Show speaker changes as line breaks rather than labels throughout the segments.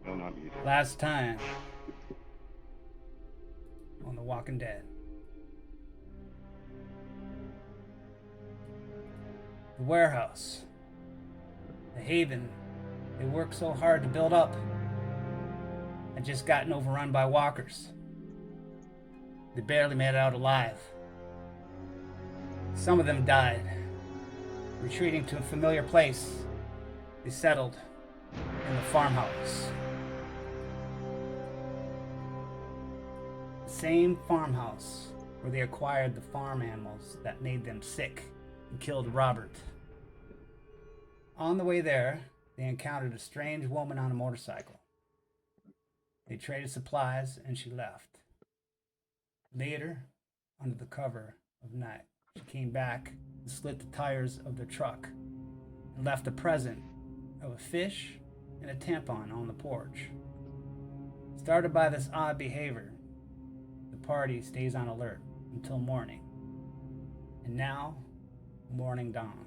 No, not you.
Last time on The Walking Dead. The warehouse. The haven they worked so hard to build up had just gotten overrun by walkers. They barely made it out alive. Some of them died. Retreating to a familiar place, they settled in the farmhouse. The same farmhouse where they acquired the farm animals that made them sick and killed Robert. On the way there, they encountered a strange woman on a motorcycle. They traded supplies and she left. Later, under the cover of night, she came back and slit the tires of their truck and left a present of a fish and a tampon on the porch. Started by this odd behavior, the party stays on alert until morning. And now, morning dawns.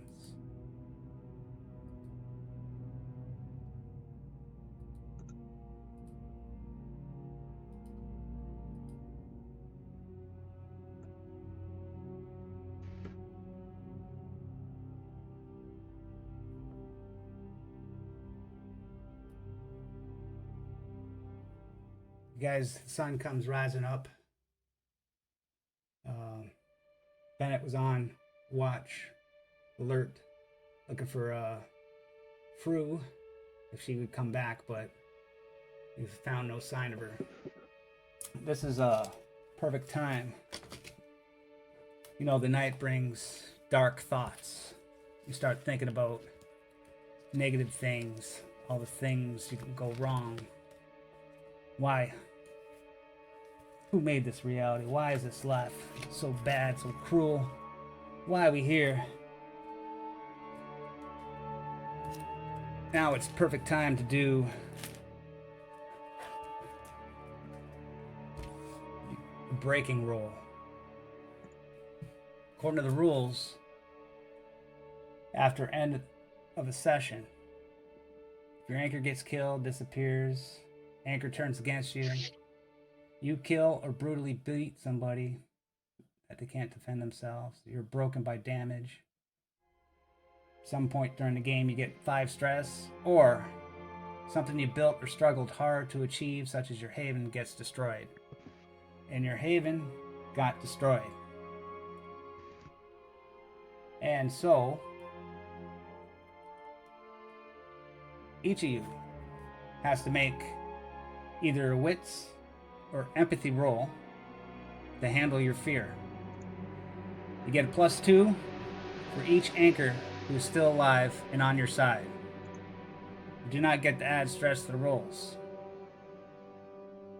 Guys, the sun comes rising up. Bennett was on watch, alert, looking for Fru if she would come back, but we've found no sign of her. This is a perfect time. You know, the night brings dark thoughts. You start thinking about negative things, all the things you can go wrong. Why? Who made this reality? Why is this life so bad, so cruel? Why are we here? Now it's perfect time to do a breaking roll. According to the rules, after end of a session, if your anchor gets killed, disappears, anchor turns against you, you kill or brutally beat somebody that they can't defend themselves, you're broken by damage. Some point during the game you get 5 stress, or something you built or struggled hard to achieve, such as your haven, gets destroyed. And your haven got destroyed. And so, each of you has to make either a wits or empathy roll to handle your fear. You get a +2 for each anchor who is still alive and on your side. You do not get to add stress to the rolls.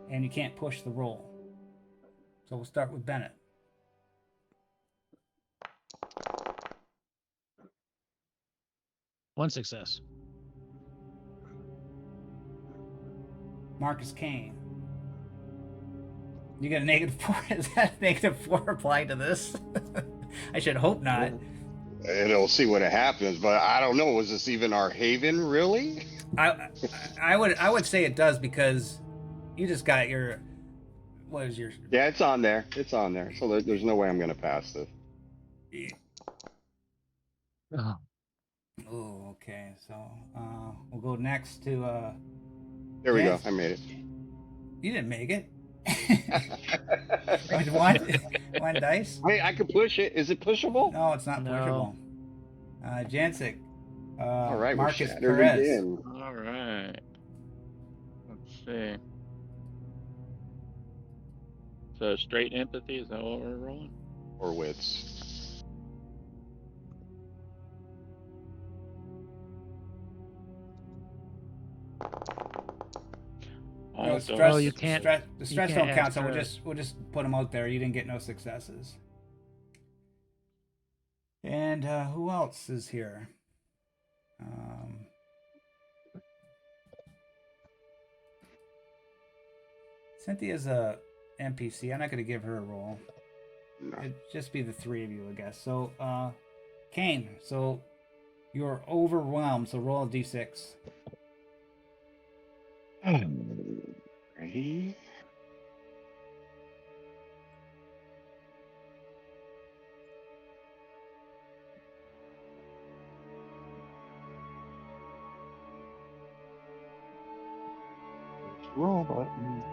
And you can't push the roll. So we'll start with Bennett.
One success.
Marcus Kane. You get a -4. Is that a -4 applied to this? I should hope not.
And we'll see what happens, but I don't know. Was this even our haven, really?
I would say it does, because you just got your, what is your?
Yeah, it's on there. It's on there. So there's no way I'm gonna pass this.
Oh,
Oh, okay. So we'll go next to
There we
Yes.
go. I made it.
You didn't make it. With one dice?
I can push it. Is it pushable?
No, it's not
No.
pushable. Jancic.
All right, we're
Marcus
shattered
Perez.
again.
All right. Let's see. So straight empathy, is that what we're rolling?
Or wits.
No,
Also,
stress,
Oh, you can't-
the stress
can't
don't count, so
ask
we'll just put them out there. You didn't get no successes. And who else is here? Cynthia's a NPC. I'm not going to give her a roll.
No.
It'd just be the 3 of you, I guess. So, Kane. So, You're overwhelmed, so roll a d6.
Ready? Roll button.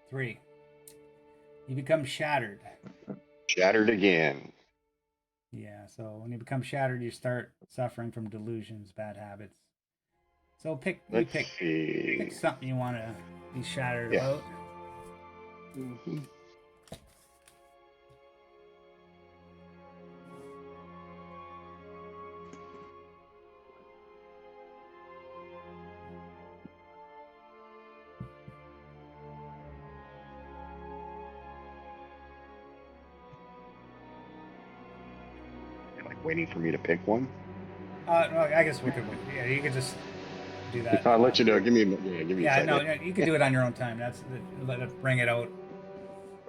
Three. You become shattered.
Shattered again.
Yeah, so when you become shattered, you start suffering from delusions, bad habits. So
Let's
pick
see.
something you want to be shattered
Yeah.
about.
Mhm. You're like waiting for me to pick one.
No, I guess we could. Yeah, you could just do that.
I'll let you know. Give me a
Yeah,
second.
no, you can do it on your own time. Let it bring it out,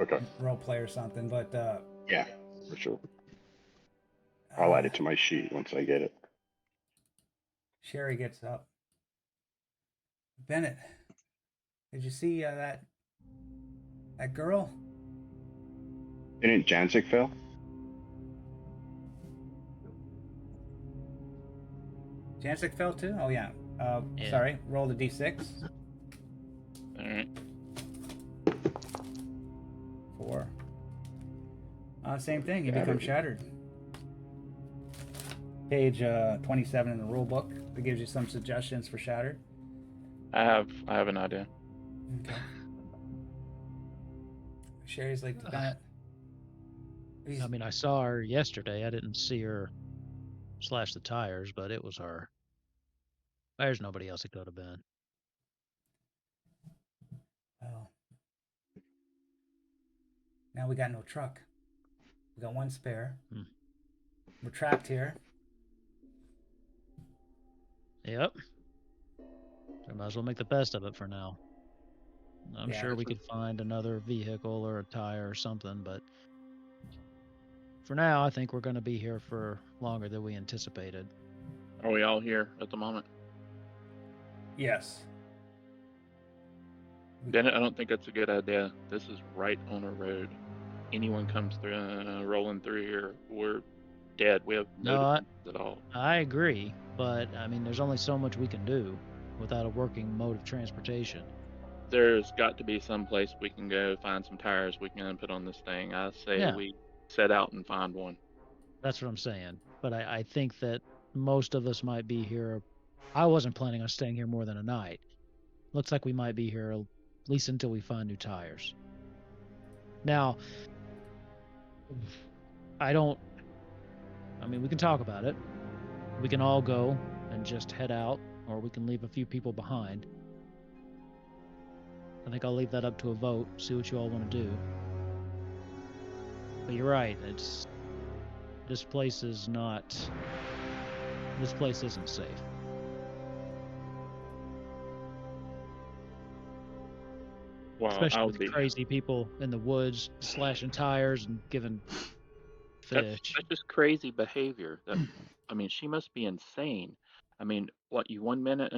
Okay.
role play or something. But
Yeah, for sure. I'll add it to my sheet once I get it.
Sherry gets up. Bennett, did you see that girl?
Didn't Jancic fail?
Jancic fell too? Oh yeah.
Yeah.
Sorry. Roll the d6.
All right.
4. Same thing. You
Shattered.
become shattered. Page 27 in the rule book that gives you some suggestions for shattered.
I have an idea.
Okay. Sherry's like, Bennett.
I mean, I saw her yesterday. I didn't see her slash the tires, but it was her. There's nobody else it could have been.
Oh. Now we got no truck. We got one spare. We're trapped here.
Yep. I might as well make the best of it for now. I'm
Yeah.
sure we could find another vehicle or a tire or something, but for now, I think we're going to be here for longer than we anticipated.
Are we all here at the moment?
Yes.
Bennett, I don't think that's a good idea. This is right on a road. Anyone comes through, rolling through here, we're dead. We have no defense at all.
I agree, but I mean, there's only so much we can do without a working mode of transportation.
There's got to be some place we can go find some tires we can put on this thing. I say we set out and find one.
That's what I'm saying. But I think that most of us might be here. I wasn't planning on staying here more than a night. Looks like we might be here at least until we find new tires. Now, I mean, we can talk about it. We can all go and just head out, or we can leave a few people behind. I think I'll leave that up to a vote, see what you all want to do. But you're right, this place isn't safe.
Well,
Especially with crazy people in the woods slashing tires and giving fish.
That's just crazy behavior. I mean, she must be insane. I mean, what, you 1 minute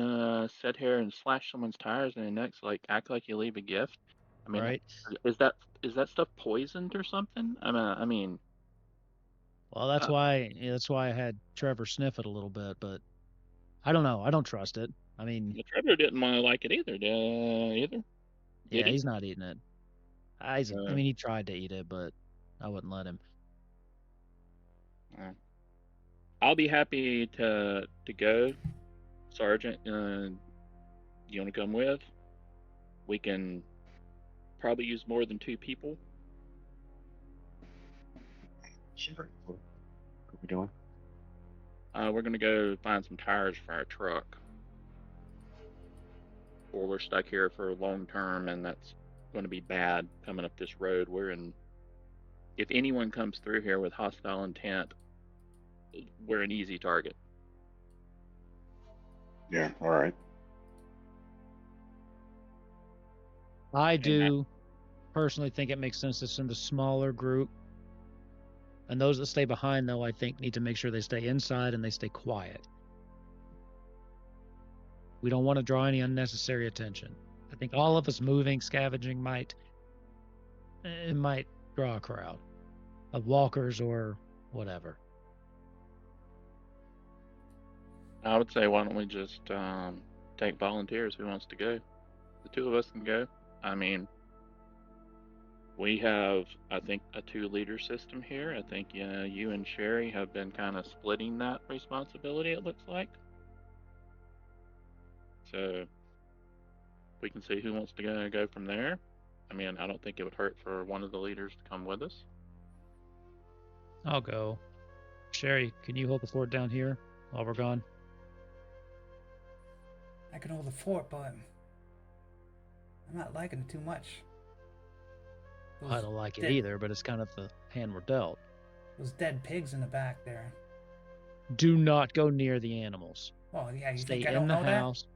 sit here and slash someone's tires, and the next act like you leave a gift? I mean,
right?
Is that stuff poisoned or something? I mean.
Well, that's why I had Trevor sniff it a little bit, but I don't know. I don't trust it. I mean,
Trevor didn't want to like it either.
yeah,
he?
he's not eating it. I mean, he tried to eat it, but I wouldn't let him.
I'll be happy to go, Sergeant. You want to come with? We can probably use more than 2 people.
Sure. What are we doing?
We're gonna go find some tires for our truck, or we're stuck here for long term, and that's going to be bad coming up this road. If anyone comes through here with hostile intent, we're an easy target.
Yeah. All right.
I do personally think it makes sense to send a smaller group. And those that stay behind, though, I think need to make sure they stay inside and they stay quiet. We don't want to draw any unnecessary attention. I think all of us moving, scavenging might draw a crowd of walkers or whatever.
I would say, why don't we just take volunteers? Who wants to go? The two of us can go. I mean, we have, I think, a 2-leader system here. I think you and Sherry have been kind of splitting that responsibility, it looks like. So we can see who wants to go from there. I mean, I don't think it would hurt for one of the leaders to come with us.
I'll go. Sherry, can you hold the fort down here while we're gone?
I can hold the fort, but I'm not liking it too much.
I don't like it
dead-
either, but it's kind of the hand we're dealt.
Those dead pigs in the back there.
Do not go near the animals.
Oh, yeah, you
Stay
think I
in
don't
the
know that?
house.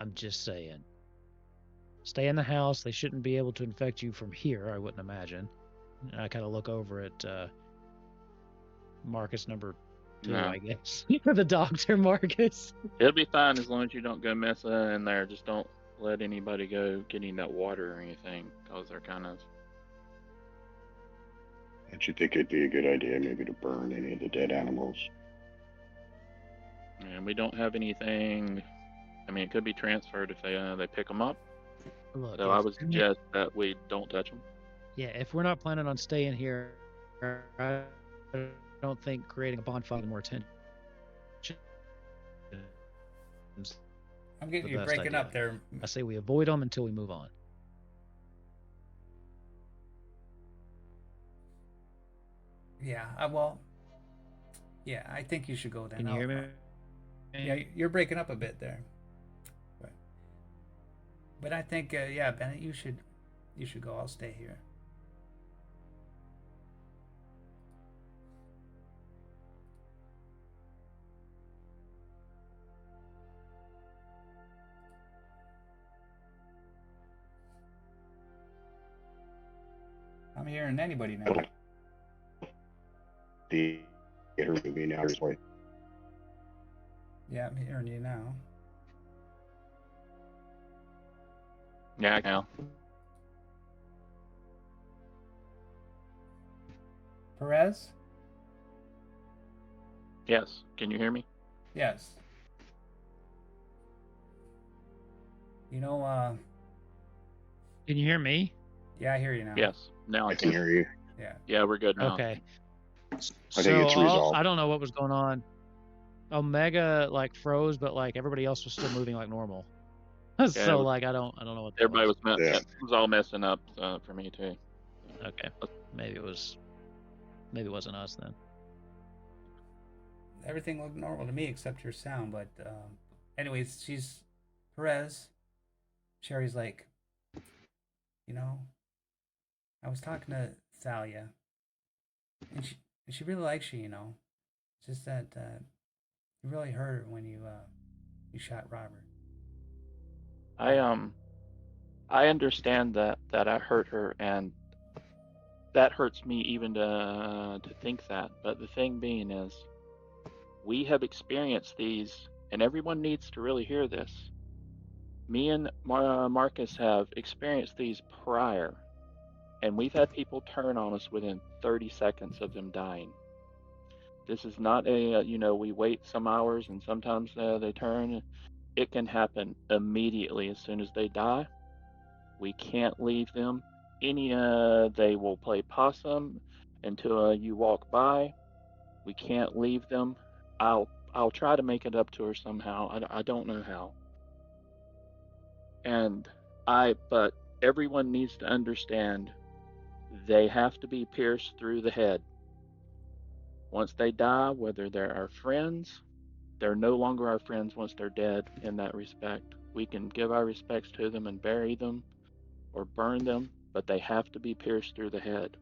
I'm just saying. Stay in the house. They shouldn't be able to infect you from here, I wouldn't imagine. And I kind of look over at Marcus number 2,
No.
I guess. The doctor, Marcus.
It'll be fine as long as you don't go messing in there. Just don't let anybody go getting that water or anything, because they're kind of...
Don't you think it'd be a good idea maybe to burn any of the dead animals?
And we don't have anything... I mean, it could be transferred if they pick them up.
Look,
So I
if-
would suggest that we don't touch them.
yeah, if we're not planning on staying here, I don't think creating a bonfire with more attention.
I'm getting
the
you
best
breaking
idea.
up there.
I say we avoid them until we move on.
Yeah, yeah, I think you should go then.
Can you hear me?
Yeah, you're breaking up a bit there. But I think, yeah, Bennett, you should go. I'll stay here. I'm hearing anybody now.
The theater movie now is like
Yeah, I'm hearing you now.
Yeah, now.
Perez?
Yes. Can you hear me?
Yes. You know,
Can you hear me?
yeah, I hear you now.
Yes. Now
I can hear you.
Yeah.
Yeah, we're good now.
Okay.
I think it's resolved.
I don't know what was going on. Omega like froze, but like everybody else was still moving like normal. So
was-
like I don't know what that
Everybody was
Yeah.
it was all messing up for me too.
Okay. Maybe it wasn't us then.
Everything looked normal to me except your sound. But anyways, she's Perez. Sherry's like, you know, I was talking to Thalia, and she really likes you. You know, it's just that you really hurt her when you shot Robert.
I understand that I hurt her, and that hurts me even to think that. But the thing being is, we have experienced these, and everyone needs to really hear this. Me and Marcus have experienced these prior, and we've had people turn on us within 30 seconds of them dying. This is not we wait some hours and sometimes they turn. It can happen immediately as soon as they die. We can't leave them. They will play possum until you walk by. We can't leave them. I'll try to make it up to her somehow. I don't know how. But everyone needs to understand they have to be pierced through the head. Once they die, whether they're our friends, they're no longer our friends once they're dead in that respect. We can give our respects to them and bury them or burn them, but they have to be pierced through the head.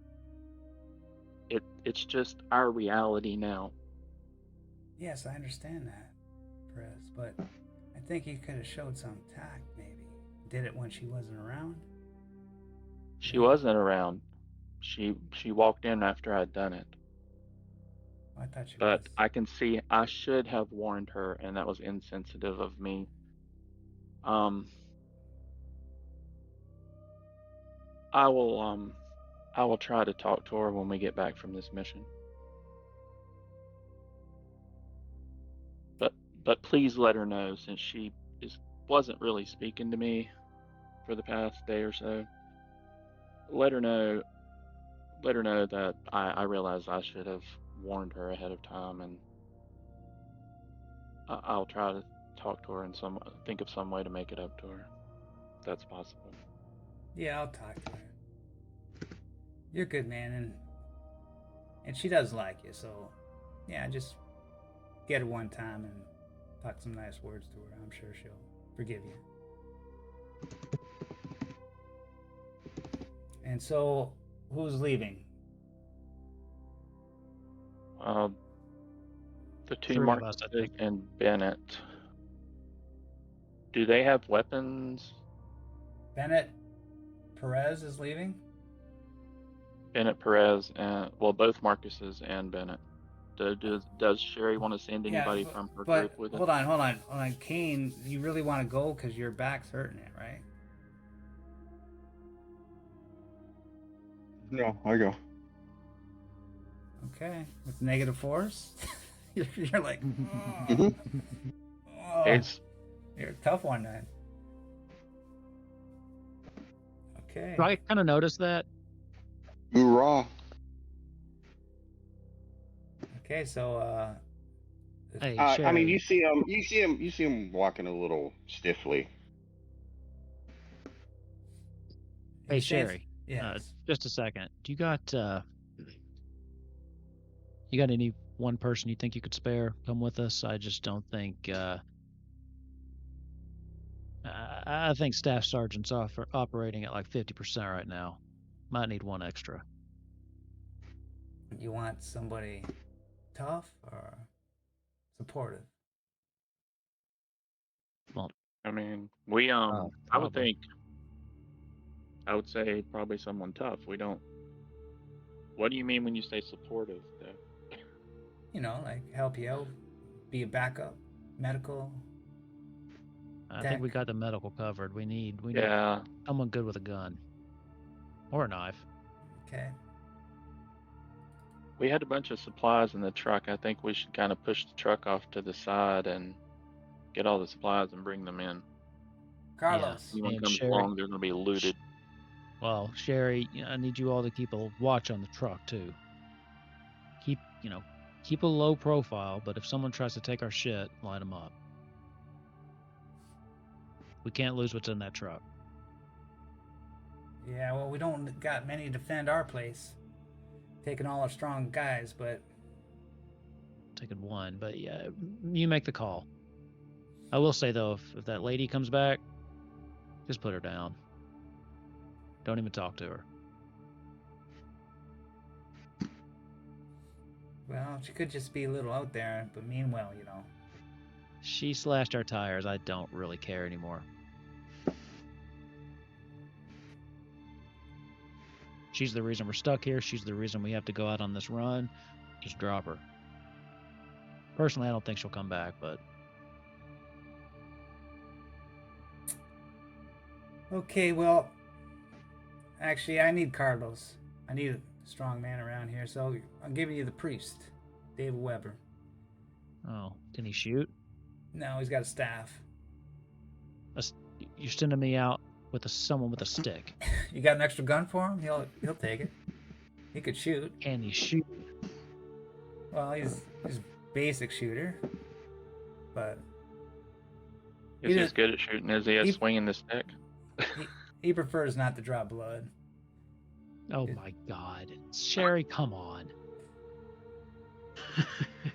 It's just our reality now.
Yes, I understand that, Perez, but I think he could have showed some tact, maybe. Did it when she wasn't around?
She wasn't around. She walked in after I'd done it.
I thought she
But
was.
I can see I should have warned her, and that was insensitive of me. I will try to talk to her when we get back from this mission. But please let her know, since she wasn't really speaking to me for the past day or so. Let her know that I realize I should have warned her ahead of time, and I'll try to talk to her and think of some way to make it up to her. If that's possible.
Yeah, I'll talk to her. You're a good man, and she does like you, so yeah, just get her one time and talk some nice words to her. I'm sure she'll forgive you. And so, who's leaving?
The two
Three of us, I
Marcus
think.
and Bennett. Do they have weapons?
Bennett Perez is leaving?
Bennett, Perez, and both Marcuses and Bennett. Does Sherry want to send anybody from her group with
hold on. Kane, you really want to go because your back's hurting it, right?
No, I go.
Okay, with negative force, you're like,
Mhm.
oh,
It's
you're a tough one, then. Okay.
I kind of noticed that.
Hoorah!
Okay, so
Hey,
I mean,
Sherry.
you see him walking a little stiffly.
Hey,
he says-
Sherry.
Yes.
Just a second. Do you got any one person you think you could spare come with us? I just don't think I think Staff Sergeant's operating at like 50% right now. Might need one extra.
You want somebody tough or supportive?
I mean, we I would
probably.
I would say probably someone tough. We don't. What do you mean when you say supportive, though?
You know, like help you out, be a backup, medical.
I think we
Tech.
got the medical covered. We need
Yeah,
someone good with a gun or a knife.
Okay.
we had a bunch of supplies in the truck. I think we should kind of push the truck off to the side and get all the supplies and bring them in.
Carlos.
Anyone
And
comes
Sherry-
along, they're going to be looted.
Well, Sherry, I need you all to keep a watch on the truck too. Keep a low profile, but if someone tries to take our shit, light them up. We can't lose what's in that truck.
Yeah, well, we don't got many to defend our place. Taking all our strong guys, but
Taking one, but yeah, you make the call. I will say though, if that lady comes back, just put her down. Don't even talk to her.
well, she could just be a little out there, but mean well, you know.
She slashed our tires. I don't really care anymore. She's the reason we're stuck here. She's the reason we have to go out on this run. Just drop her. Personally, I don't think she'll come back, but
Okay, well, actually, I need Carlos. I need a strong man around here, so I'm giving you the priest, David Weber.
oh, can he shoot?
No, he's got a staff.
You're sending me out with someone with a stick.
You got an extra gun for him? He'll take it. He could shoot.
Can he shoot?
Well, he's a basic shooter, but
Is
He
he
does-
as good at shooting as he is
he-
swinging the stick?
he prefers not to draw blood.
Oh my God, Sherry, come on.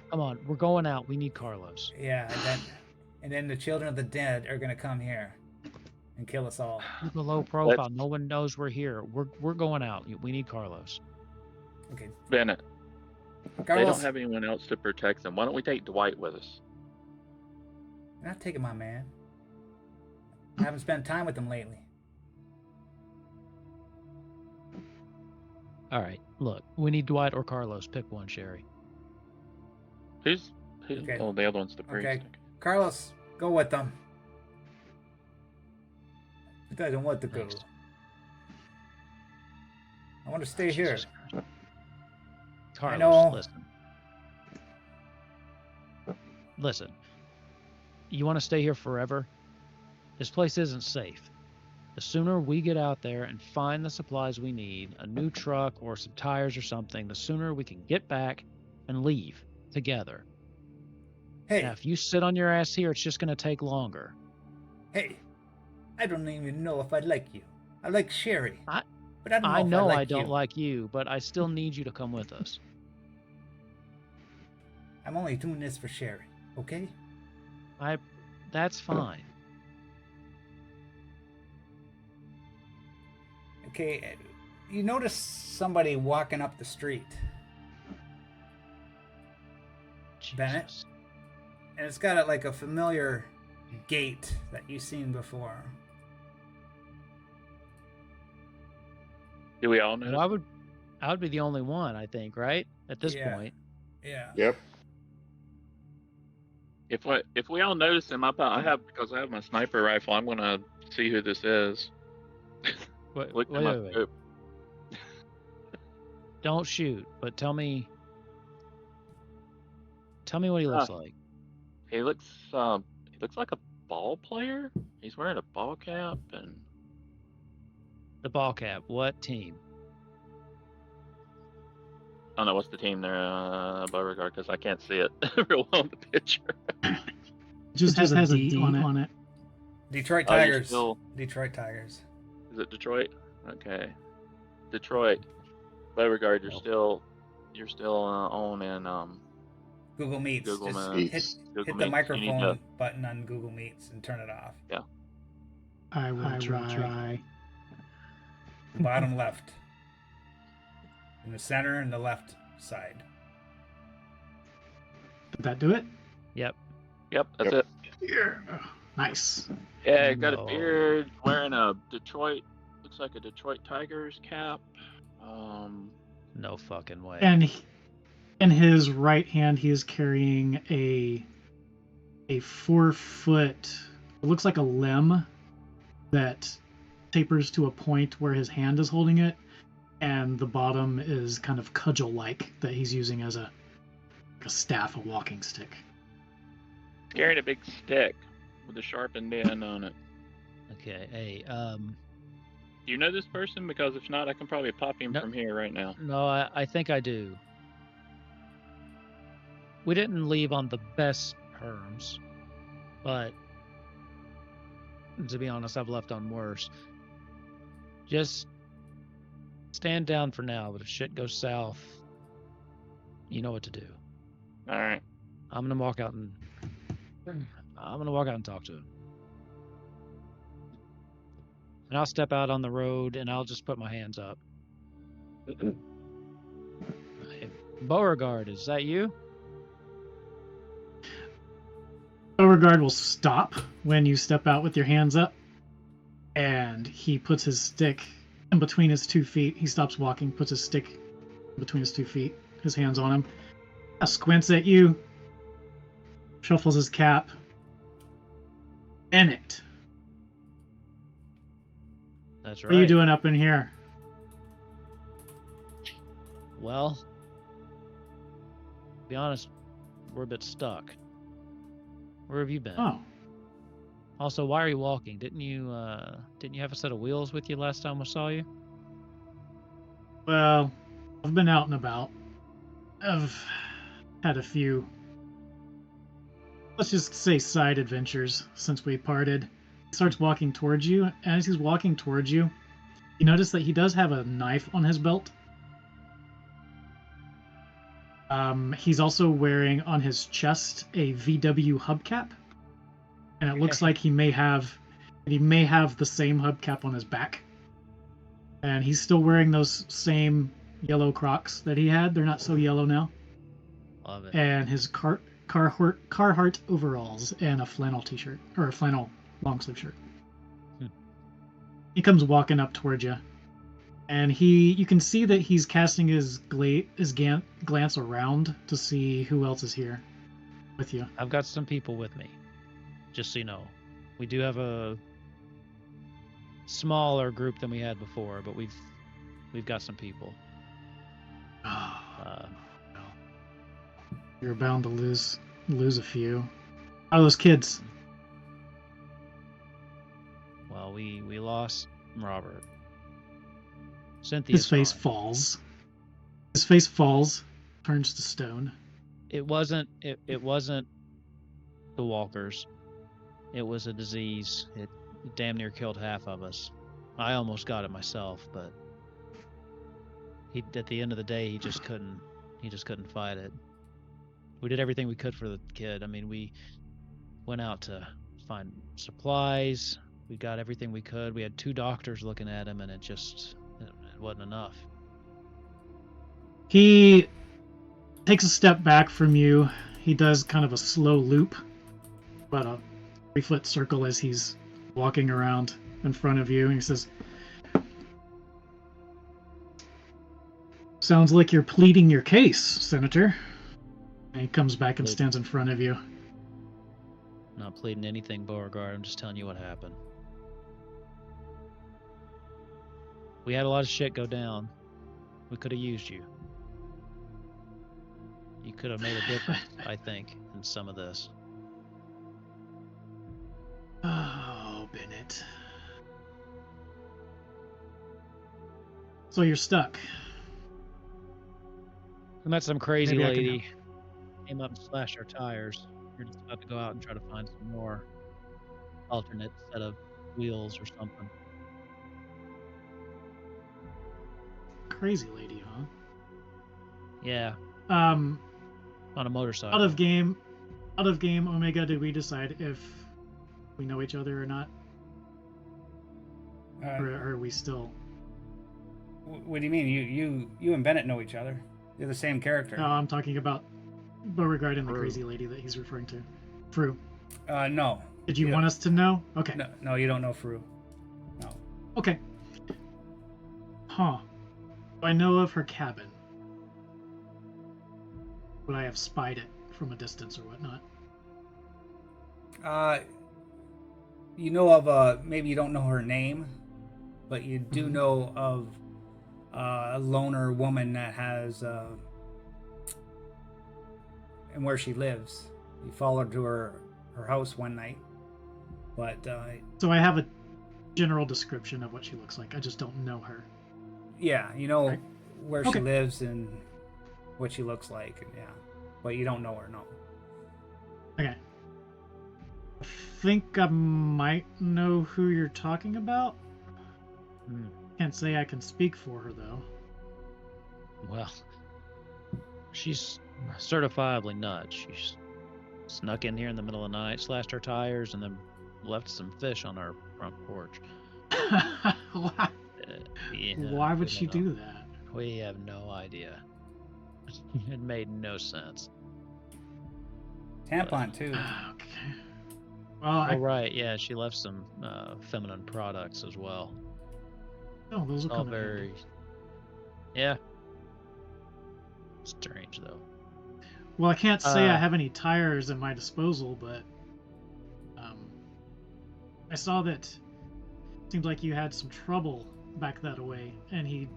Come on, we're going out. We need Carlos.
Yeah, and then the children of the dead are gonna come here and kill us all.
Keep a low profile. No one knows we're here. We're going out. We need Carlos.
Okay,
Bennett, They
Carlos,
don't have anyone else to protect them. Why don't we take Dwight with us?
you're not taking my man. I haven't spent time with him lately.
All right, look, we need Dwight or Carlos. Pick one, Sherry.
Who's
Okay.
Oh, the other one's the priest.
Okay. Carlos, go with them. He doesn't want to go.
Thanks.
I want to stay here.
Jesus Christ. Carlos,
know.
Listen. You want to stay here forever? This place isn't safe. The sooner we get out there and find the supplies we need, a new truck or some tires or something, the sooner we can get back and leave together.
Hey,
Now, if you sit on your ass here, it's just going to take longer.
hey, I don't even know if I like you. I like Sherry.
I-
but I don't know
I
if
know
I like
I don't
you.
like you, but I still need you to come with us.
I'm only doing this for Sherry, okay?
That's fine.
Okay, you notice somebody walking up the street, Bennett?
Jesus.
and it's got like a familiar gait that you've seen before.
Do we all know?
Well, I would be the only one, I think, right? At this
Yeah.
point.
Yeah.
Yep.
If we all notice him, I have because I have my sniper rifle. I'm gonna see who this is.
Wait,
Look
wait,
him
wait,
up.
wait. Don't shoot, but tell me what he looks like.
He looks like a ball player. He's wearing a ball cap and
The ball cap. What team?
I don't know what's the team there, Beauregard, because I can't see it real well in the picture.
Just has a D on it.
Detroit
Oh, you're
Tigers.
still-
Detroit Tigers.
Is it Detroit? Okay, Detroit. Beauregard, you're still on in
Google Meets.
Google
Just
Meets.
hit
Google
the
Meets. You need
microphone
to-
button on Google Meets and turn it off.
I will try.
Bottom left. In the center and the left side.
Did that do it?
Yep.
Yep, that's
Yep.
it.
Yeah. Nice.
Yeah, got
No.
a beard, wearing a Detroit, looks like a Detroit Tigers cap.
No fucking way.
And in his right hand, he is carrying a 4-foot. It looks like a limb that tapers to a point where his hand is holding it, and the bottom is kind of cudgel-like that he's using as a staff, a walking stick.
Carrying a big stick with a sharpened end on it.
Okay. Hey,
Do you know this person? Because if not, I can probably pop him
No.
from here right now.
no, I think I do. We didn't leave on the best terms, but to be honest, I've left on worse. Just stand down for now, but if shit goes south, you know what to do.
All right.
I'm gonna walk out and talk to him. And I'll step out on the road and I'll just put my hands up. Hey, Beauregard, is that you?
Beauregard will stop when you step out with your hands up, and he puts his stick in between his 2 feet. He stops walking, puts his stick between his 2 feet, his hands on him, squints at you, shuffles his cap. Bennett,
That's right.
what are you doing up in here?
Well, to be honest, we're a bit stuck. Where have you been?
Oh,
Also, why are you walking? Didn't you have a set of wheels with you last time I saw you?
well, I've been out and about. I've had a few, let's just say, side adventures since we parted. He starts walking towards you, and as he's walking towards you, you notice that he does have a knife on his belt. He's also wearing on his chest a VW hubcap, and it looks like he may have the same hubcap on his back. And he's still wearing those same yellow Crocs that he had. They're not so yellow now.
Love it.
and his Carhartt overalls and a flannel t-shirt or a flannel long sleeve shirt. He comes walking up towards you, and you can see that he's casting his glance around to see who else is here with you.
I've got some people with me, just so you know. We do have a smaller group than we had before, but we've got some people.
You're bound to lose a few. How are those kids?
Well, we lost Robert. Cynthia's
His face
fine.
falls. His face falls, turns to stone.
It wasn't the walkers. It was a disease. It damn near killed half of us. I almost got it myself, but at the end of the day he just couldn't fight it. We did everything we could for the kid. I mean, we went out to find supplies. We got everything we could. We had 2 doctors looking at him, and it wasn't enough.
He takes a step back from you. He does kind of a slow loop, about a 3-foot circle as he's walking around in front of you, and he says, "Sounds like you're pleading your case, Senator." And he comes back and stands in front of you.
Not pleading anything, Beauregard. I'm just telling you what happened. We had a lot of shit go down. We could have used you. You could have made a difference, I think, in some of this.
Oh, Bennett. So you're stuck.
We met some crazy
Maybe I can
lady. Came up and slashed our tires. We're just about to go out and try to find some more alternate set of wheels or something.
Crazy lady, huh?
Yeah,
Um,
on a motorcycle.
out of game, Omega, did we decide if we know each other or not? Or are we still...
What do you mean? You and Bennett know each other. You're the same character.
No, I'm talking about Beauregard and the
Fru.
crazy lady that he's referring to. Fru.
No.
Did you
Yeah.
want us to know? Okay.
No, you don't know Fru. No.
Okay. Huh. I know of her cabin. Would I have spied it from a distance or whatnot?
You know of maybe you don't know her name, but you do
Mhm.
know of a loner woman that has and where she lives. You followed to her house one night, but
So I have a general description of what she looks like. I just don't know her.
yeah, you know
Right.
where
Okay.
she lives and what she looks like, and yeah, but you don't know her. No.
Okay. I think I might know who you're talking about.
Hmm.
Can't say I can speak for her though.
Well, she's certifiably nuts. She snuck in here in the middle of the night, slashed our tires, and then left some fish on our front porch.
Why,
Yeah,
why
we
would she
don't know.
do that?
We have no idea. It made no sense.
Tampon too.
Okay. Well,
Oh, right. Yeah, she left some feminine products as well.
those will
All
come in handy.
very. Yeah. Strange, though.
Well, I can't say I
Uh,
have any tires at my disposal, but I saw that it seemed like you had some trouble back that way, and he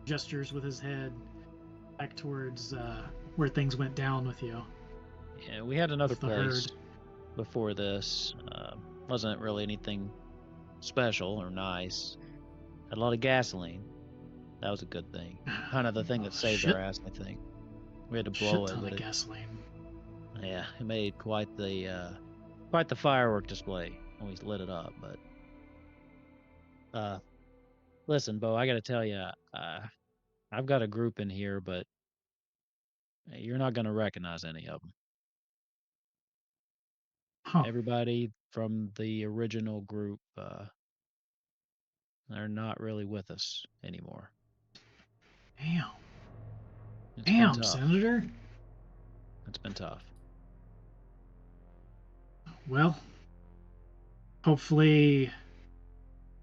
gestures with his head back towards where things went down with you.
Yeah, we had another
With the
place
herd.
before this. Wasn't really anything special or nice. Had a lot of gasoline. That was a good thing. Kind of the thing that saved
Shit.
our ass, I think. We had to
Shit
blow it,
ton
but
of
it,
gasoline.
yeah, it made quite the firework display when we lit it up. But listen, Bo, I got to tell you, I've got a group in here, but you're not going to recognize any of them.
Huh.
Everybody from the original group, they're not really with us anymore.
Damn.
It's been
Damn,
tough.
Senator.
It's been tough.
Well, hopefully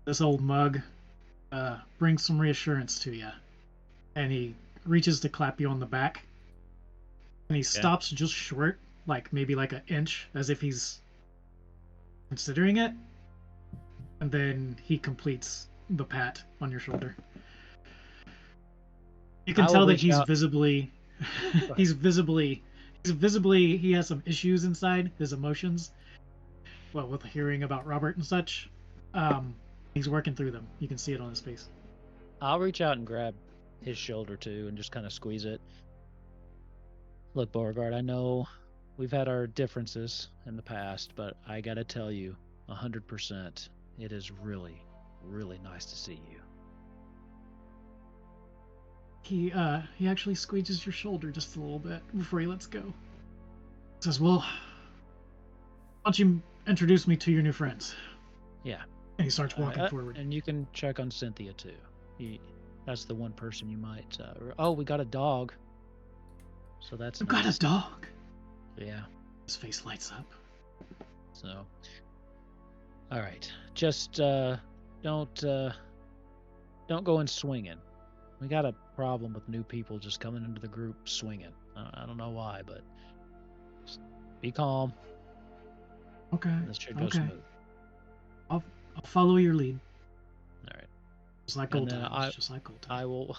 this old mug brings some reassurance to you. And he reaches to clap you on the back. And he stops just short, like maybe like an inch, as if he's considering it. And then he completes the pat on your shoulder. You can tell that he's visibly he has some issues inside his emotions. Well, with hearing about Robert and such, he's working through them. You can see it on his face.
I'll reach out and grab his shoulder too and just kind of squeeze it. Look, Beauregard, I know we've had our differences in the past, but I gotta tell you, 100%, it is really, really nice to see you.
He actually squeezes your shoulder just a little bit before he lets go. Says, "Well, why don't you introduce me to your new friends?"
Yeah.
And he starts walking forward.
And you can check on Cynthia too. That's the one person you might. Oh, we got a dog. So that's.
I've got a dog.
Yeah.
His face lights up.
So. All right. Just don't go in swinging. We got a problem with new people just coming into the group swinging. I don't know why, but just be calm.
Okay.
This should go smooth.
I'll follow your lead.
All right.
Just like old times. Just like old times.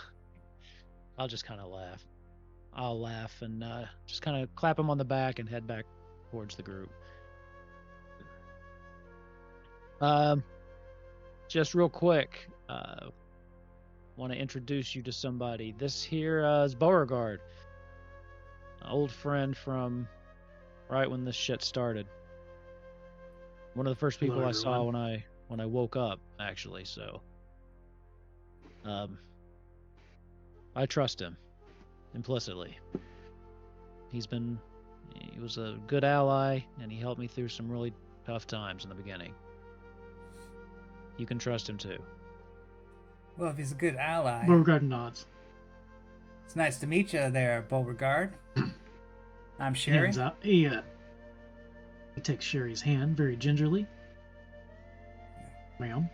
I'll just kind of laugh. I'll laugh and just kind of clap him on the back and head back towards the group. Just real quick, want to introduce you to somebody. This here is Beauregard, an old friend from right when this shit started. One of the first people I saw when I woke up, actually. So, I trust him implicitly. He was a good ally, and he helped me through some really tough times in the beginning. You can trust him too.
Well, if he's a good ally.
Beauregard nods.
It's nice to meet you there, Beauregard. I'm Sherry.
Hands up. He takes Sherry's hand very gingerly. Ma'am.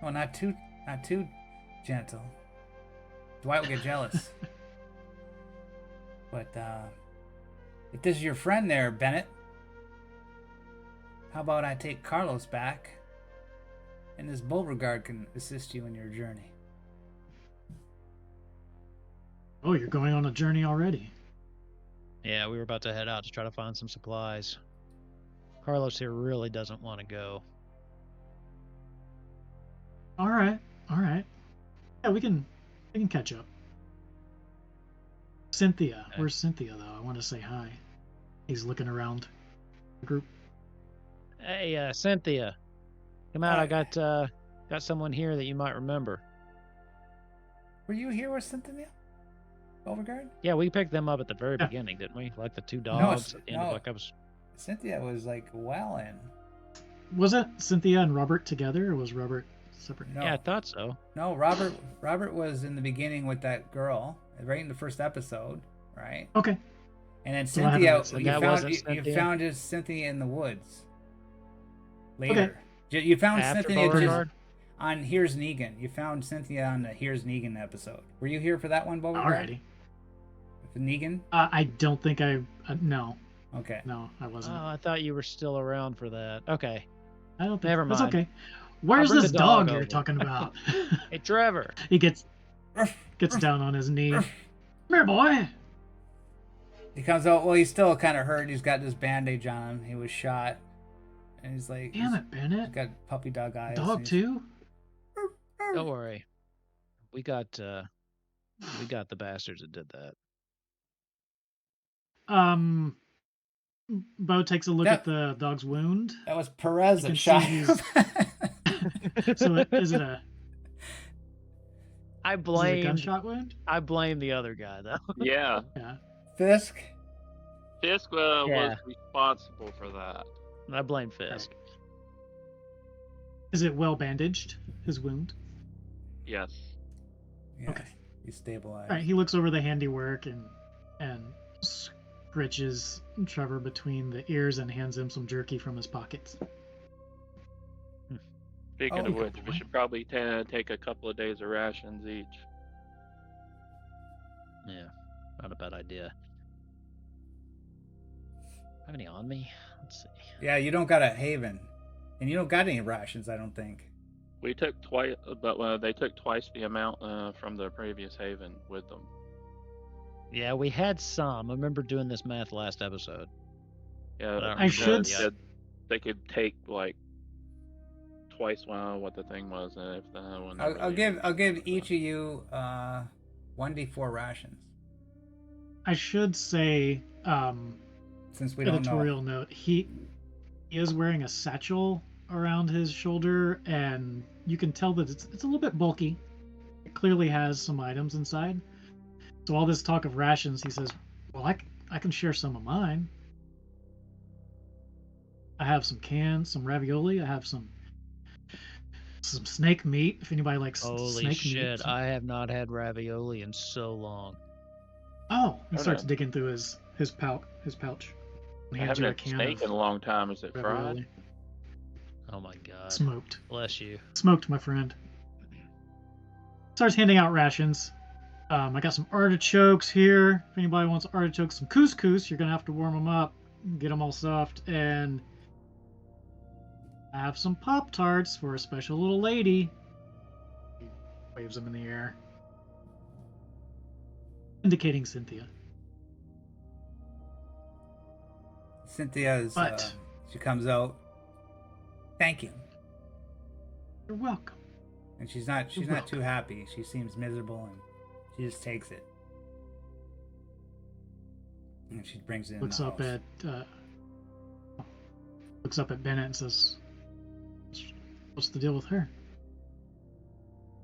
Oh, not too gentle. Dwight will get jealous. But if this is your friend there, Bennett, how about I take Carlos back, and this Beauregard can assist you in your journey.
Oh, you're going on a journey already?
Yeah, we were about to head out to try to find some supplies. Carlos here really doesn't want to go.
All right. Yeah, we can catch up. Cynthia. Okay. Where's Cynthia, though? I want to say hi. He's looking around the group.
Hey, Cynthia. Come out. I got someone here that you might remember.
Were you here with Cynthia? Beauregard?
Yeah, we picked them up at the very beginning, didn't we? Like the two dogs at the end of like I was.
Cynthia was like well in.
Was it Cynthia and Robert together, or was Robert separate?
No. Yeah, I thought so.
No, Robert was in the beginning with that girl, right in the first episode, right?
Okay.
And then Cynthia, you found Cynthia in the woods. Later. Okay. You found
After
Cynthia
Beauregard?
on Here's Negan. You found Cynthia on the Here's Negan episode. Were you here for that one, Beauregard?
Alrighty.
For Negan?
I don't think no.
Okay.
No, I wasn't.
Oh, I thought you were still around for that. Okay.
I don't think.
Never mind.
That's okay. Where's this dog you're talking about?
Hey, Trevor.
He gets down on his knee. Come here, boy.
He comes out. Well, he's still kind of hurt. He's got this bandage on him. He was shot, and he's like,
"Damn it, Bennett!
He's got puppy dog eyes."
Dog too?
Don't worry. We got the bastards that did that.
Bo takes a look at the dog's wound.
That was Perez that shot him.
So is it a?
I blame
is it a gunshot wound.
I blame the other guy though.
Yeah.
Fisk.
Fisk was responsible for that.
I blame Fisk.
Is it well bandaged? His wound.
Yes.
Yeah,
okay.
He's stabilized.
All right. He looks over the handiwork and scritches Trevor between the ears and hands him some jerky from his pockets.
Speaking
Oh,
of
good
which, we
boy.
should probably take a couple of days of rations each.
Yeah, not a bad idea. Have any on me? Let's see.
Yeah, you don't got a haven, and you don't got any rations. I don't think.
We took twice, but they took twice the amount from the previous haven with them.
Yeah, we had some. I remember doing this math last episode.
Yeah,
But I don't
I should
said they could take like twice what the thing was if when they were
I'll
leaving.
give each of you 1d4 rations,
I should say,
since we don't know.
editorial note, he is wearing a satchel around his shoulder, and you can tell that it's a little bit bulky. It clearly has some items inside. So all this talk of rations, he says, well, I can share some of mine. I have some cans, some ravioli. I have some snake meat, if anybody likes
Holy
snake
shit,
meat.
I have not had ravioli in so long.
Oh, he
Oh,
starts
no.
digging through his pouch. And
I
hands
haven't
you a
had
can
steak
of
in a long time. Is it fried?
ravioli.
Oh my god.
Smoked.
Bless you.
Smoked, my friend. Starts handing out rations. I got some artichokes here. If anybody wants artichokes, some couscous, you're gonna have to warm them up, get them all soft, and I have some Pop-Tarts for a special little lady. He waves them in the air, indicating Cynthia.
Cynthia's.
But-
She comes out. Thank you.
You're welcome.
And she's not too happy. She seems miserable, and she just takes it. And she brings it in
Looks
the
up
house.
at Bennett and says, "What's the deal with her?"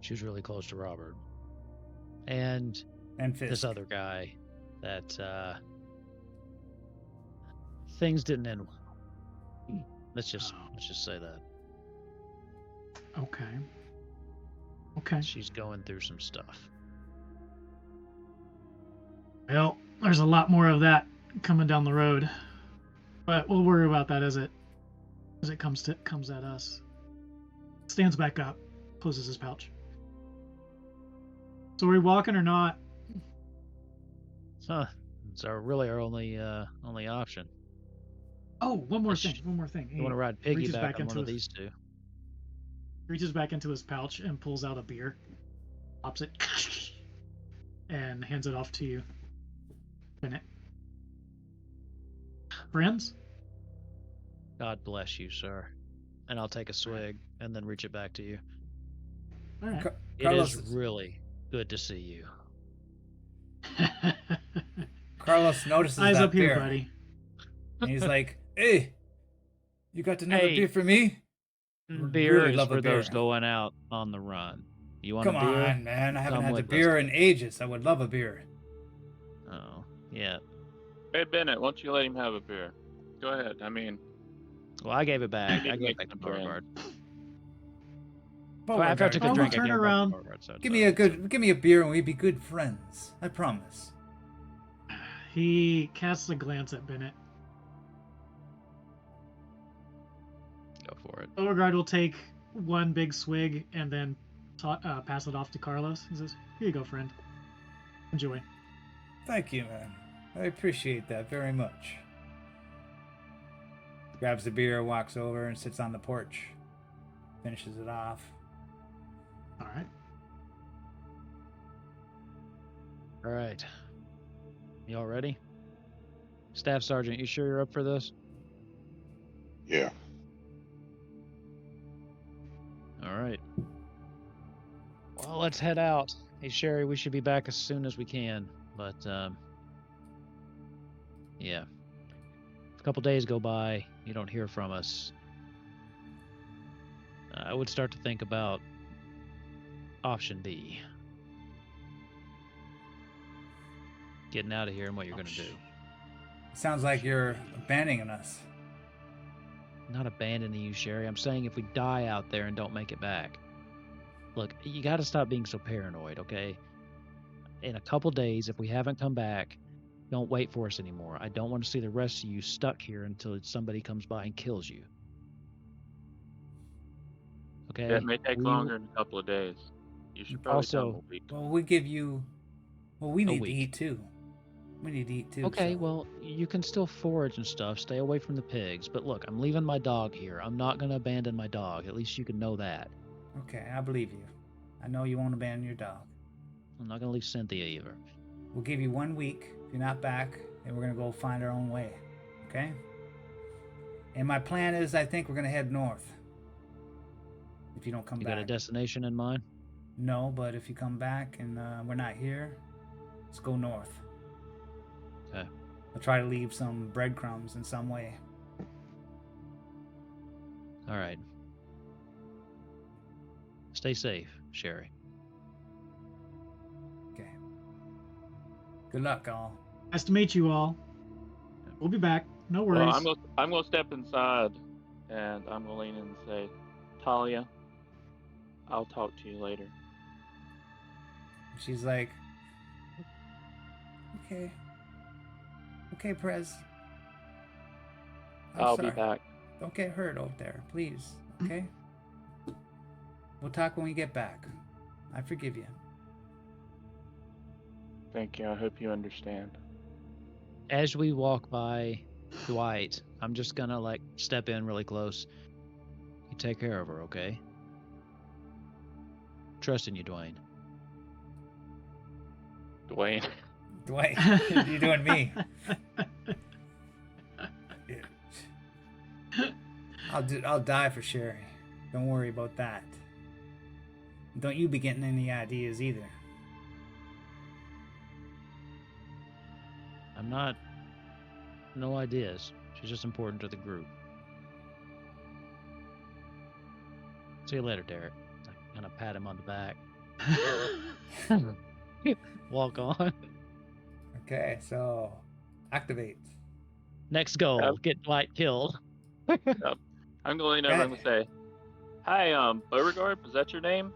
She was really close to Robert. And
And Fisk.
this other guy that things didn't end well. Let's just say that.
Okay. Okay.
She's going through some stuff.
Well, there's a lot more of that coming down the road, but we'll worry about that as it comes at us. Stands back up, closes his pouch. So are we walking or not?
Huh. It's really our only option.
Oh, one more
Yes.
thing. One more thing.
You want to ride
reaches
piggyback
back
on
into
one of
his-
these two?
Reaches back into his pouch and pulls out a beer, pops it, and hands it off to you, Bennett. Friends?
God bless you, sir. And I'll take a swig and then reach it back to you.
All right.
It
Carlos
is really good to see you.
Carlos notices
Eyes
that
up here,
beer,
buddy.
and he's like, "Hey, you got another
Hey.
beer for me?
Beer
really
is
love a
for those
beer.
going out on the run. You want
Come
a beer?
on, man! I haven't
Come
had the
with us.
beer in ages. I would love a beer."
Oh, yeah.
Hey Bennett, why don't you let him have a beer? Go ahead. I mean,
Well, I gave it back.
need
I
to
gave
make
it back to
some friends.
Beauregard.
But
Well, after I took a
I'll
drink, I
turn
gave it back to
around.
Beauregard, so it's
give me a beer, and we'd be good friends. I promise.
He casts a glance at Bennett.
Go for it.
Beauregard will take one big swig and then pass it off to Carlos. He says, "Here you go, friend. Enjoy."
Thank you, man. I appreciate that very much. Grabs the beer, walks over, and sits on the porch. Finishes it off.
All right.
All right. You all ready? Staff Sergeant, you sure you're up for this?
Yeah.
All right. Well, let's head out. Hey, Sherry, we should be back as soon as we can. But, yeah. If a couple days go by, you don't hear from us. I would start to think about option B. Getting out of here and what you're going to do.
Sounds like you're abandoning us.
Not abandoning you, Sherry. I'm saying if we die out there and don't make it back. Look, you got to stop being so paranoid, okay? In a couple days, if we haven't come back, Don't wait for us anymore. I don't want to see the rest of you stuck here until somebody comes by and kills you. Okay?
That may take
We-
longer than a couple of days. You should probably tell them
Also-
a week.
Well, we give you. Well, we need to
week.
eat too. We need to eat too.
Okay,
so-
well, you can still forage and stuff. Stay away from the pigs. But look, I'm leaving my dog here. I'm not going to abandon my dog. At least you can know that.
Okay, I believe you. I know you won't abandon your dog.
I'm not going to leave Cynthia either.
We'll give you 1 week. If you're not back, then we're gonna go find our own way. Okay? And my plan is, I think we're gonna head north. If you don't come
You
back.
got a destination in mind?
No, but if you come back and we're not here, let's go north.
Okay.
I'll try to leave some breadcrumbs in some way.
All right. Stay safe, Sherry.
Okay. Good luck, all.
Nice to meet you all. We'll be back. No worries.
Well, I'm gonna step inside, and I'm gonna lean in and say, Talia, I'll talk to you later.
She's like, okay. Okay, Prez. I'm
I'll be
sorry.
back.
Don't get hurt out there, please. Okay? We'll talk when we get back. I forgive you.
Thank you. I hope you understand.
As we walk by Dwight, I'm just going to like step in really close. You take care of her, okay? Trust in you, Dwayne.
Dwayne.
Dwight, you're doing me. I'll die for Sherry. Don't worry about that. Don't you be getting any ideas either.
I'm not. No ideas. She's just important to the group. See you later, Derek. I kind of pat him on the back. Walk on.
Okay, so activate.
Next goal:
Yep.
get Dwight killed.
I'm gonna lean over and say, "Hi, Beauregard, is that your name?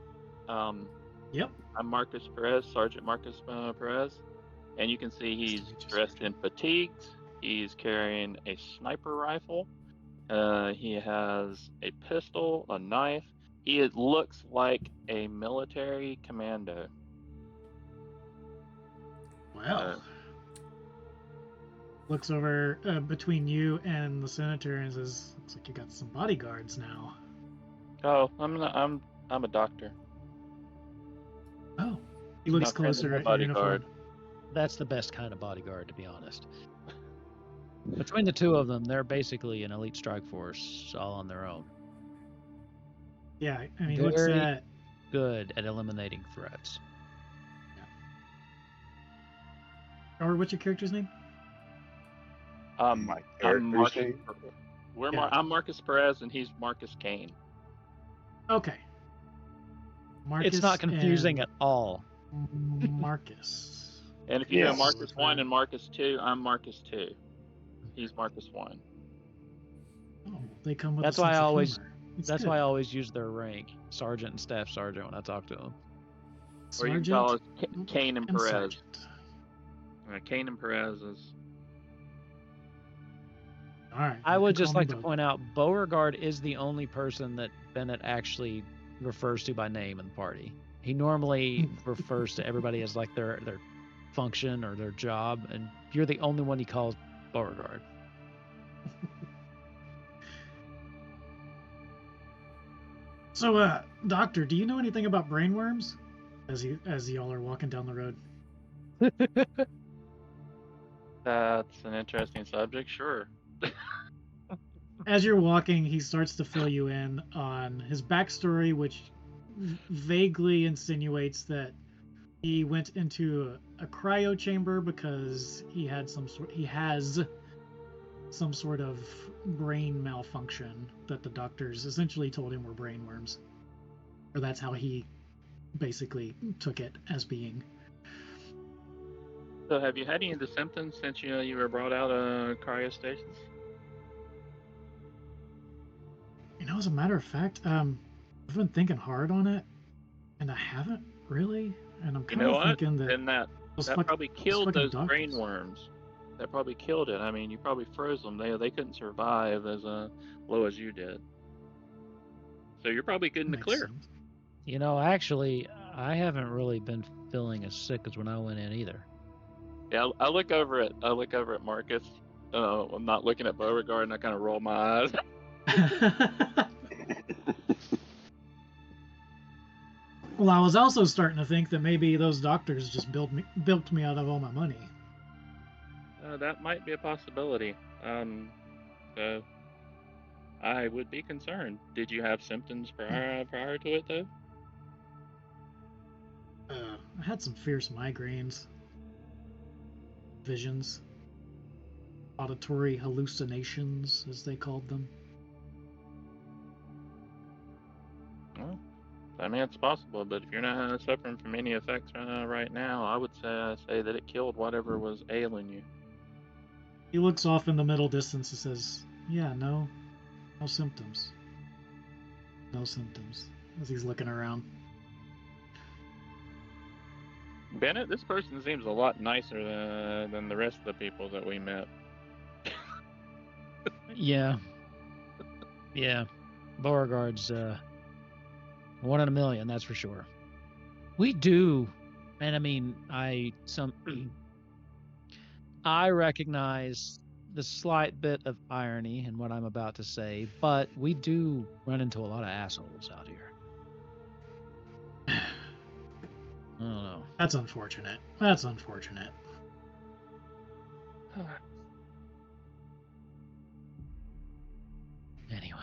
Yep.
I'm Marcus Perez, Sergeant Marcus Perez, and you can see he's dressed in fatigues. He's carrying a sniper rifle. He has a pistol, a knife. He looks like a military commando.
Well, looks over between you and the senator and says, "Looks like you got some bodyguards now."
Oh, I'm a doctor.
Oh, he looks
Not friendly
closer at your
bodyguard.
uniform.
That's the best kind of bodyguard, to be honest. Between the two of them, they're basically an elite strike force all on their own.
Yeah, and he looks
Very-
at.
Good at eliminating threats.
Or what's your character's name?
My
I'm
character's
Marcus.
name?
I'm Marcus Perez, and he's Marcus Kane.
Okay. Marcus
It's not confusing
and
at all.
Marcus.
And if you know
Yes.
Marcus 1 and Marcus 2, I'm Marcus 2. He's Marcus 1.
Oh, they come with.
That's
a
why
sense
I
of
always-
humor. It's
That's
good.
why I always use their rank, sergeant and staff sergeant, when I talk to them.
Or you can call us
Sergeant
Kane and
and
Perez.
Sergeant.
Kane and Perez is.
All right.
I
you
would
can
just
call me
like to
both.
point out, Beauregard is the only person that Bennett actually refers to by name in the party. He normally refers to everybody as like their function or their job, and you're the only one he calls Beauregard.
So, Doctor, do you know anything about brainworms? As y'all are walking down the road.
That's an interesting subject, sure.
As you're walking, he starts to fill you in on his backstory, which vaguely insinuates that he went into a cryo chamber because he has some sort of brain malfunction that the doctors essentially told him were brainworms, or that's how he basically took it as being.
So, have you had any of the symptoms since you were brought out of cryostasis?
You know, as a matter of fact, I've been thinking hard on it, and I haven't really. And I'm
You
kind
know
of
what?
thinking that
Then that
those
that
fuck-
probably killed
fucking
those
doctors.
brain worms. that probably killed it. I mean, you probably froze them. They couldn't survive as low as you did. So you're probably good in the
Makes
clear.
sense.
You know, actually, I haven't really been feeling as sick as when I went in either.
Yeah, I look over at Marcus. I'm not looking at Beauregard, and I kind of roll my eyes.
Well, I was also starting to think that maybe those doctors just built me out of all my money.
That might be a possibility. So I would be concerned. Did you have symptoms prior to it though?
I had some fierce migraines, visions, auditory hallucinations, as they called them.
Well, I mean, it's possible, but if you're not suffering from any effects right now, I would say that it killed whatever was ailing you.
He looks off in the middle distance and says, "Yeah, no symptoms. No symptoms," as he's looking around.
Bennett, this person seems a lot nicer than the rest of the people that we met.
Yeah. Yeah. Beauregard's one in a million, that's for sure. We do, and I mean, I recognize the slight bit of irony in what I'm about to say, but we do run into a lot of assholes out here. I don't know.
That's unfortunate.
Anyway.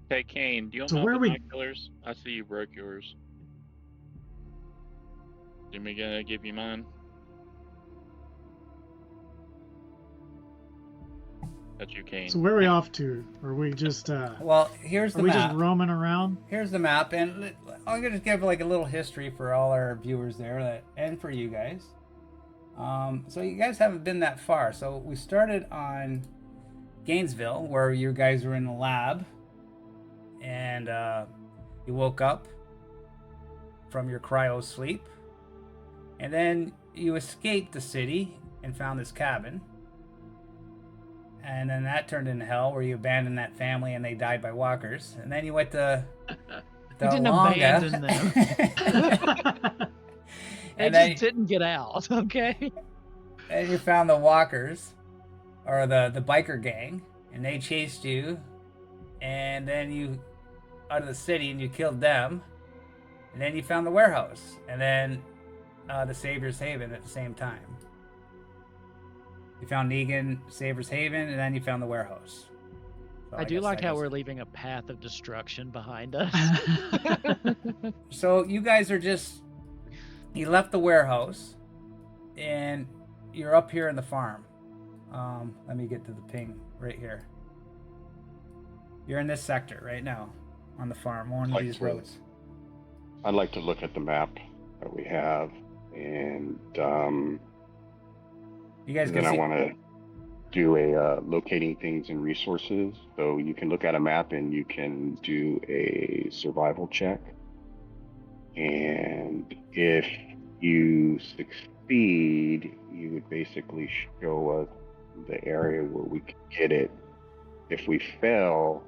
Hey, Kane, do you
So
want
where
my
we-
binoculars? I see you broke yours. Do me gonna give you mine? That's you, Kane.
So where are we off to? Are we just
Well, here's
are
the
we
map.
just roaming around?
Here's the map, and I'm gonna just give like a little history for all our viewers there, and for you guys. So you guys haven't been that far. So we started on Gainesville, where you guys were in the lab, and you woke up from your cryo sleep, and then you escaped the city and found this cabin. And then that turned into hell, where you abandoned that family and they died by walkers. And then you went to
We didn't abandon them. They
and then
just didn't get out, okay?
and you found the walkers, or the biker gang, and they chased you. And then you out of the city and you killed them. And then you found the warehouse, and then the Savior's Haven at the same time. You found Negan, Savior's Haven, and then you found the warehouse. So
I do
guess
like how
guess-
we're leaving a path of destruction behind us.
So you guys are you left the warehouse, and you're up here in the farm. Let me get to the ping right here. You're in this sector right now, on the farm, one of
Like
these
where-
roads.
I'd like to look at the map that we have, and
You guys
then
can
I
see.
want to do a locating things and resources. So you can look at a map and you can do a survival check. And if you succeed, you would basically show us the area where we can get it. If we fail,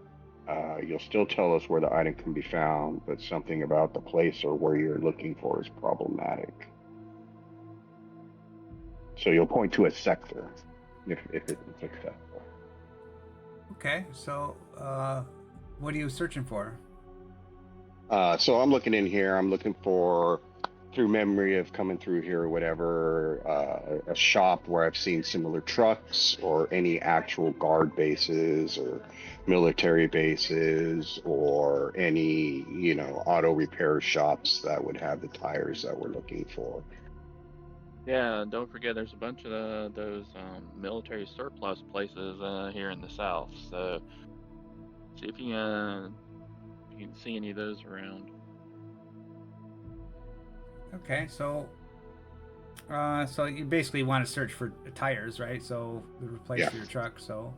you'll still tell us where the item can be found, but something about the place or where you're looking for is problematic. So you'll point to a sector if it's successful.
Okay, so what are you searching for?
So I'm looking in here. I'm looking for, through memory of coming through here or whatever, a shop where I've seen similar trucks, or any actual guard bases or military bases, or any, auto repair shops that would have the tires that we're looking for.
Yeah, and don't forget there's a bunch of those military surplus places here in the south. So see if you can see any of those around.
Okay, so you basically want to search for tires, right? So to replace
Yeah.
your truck. So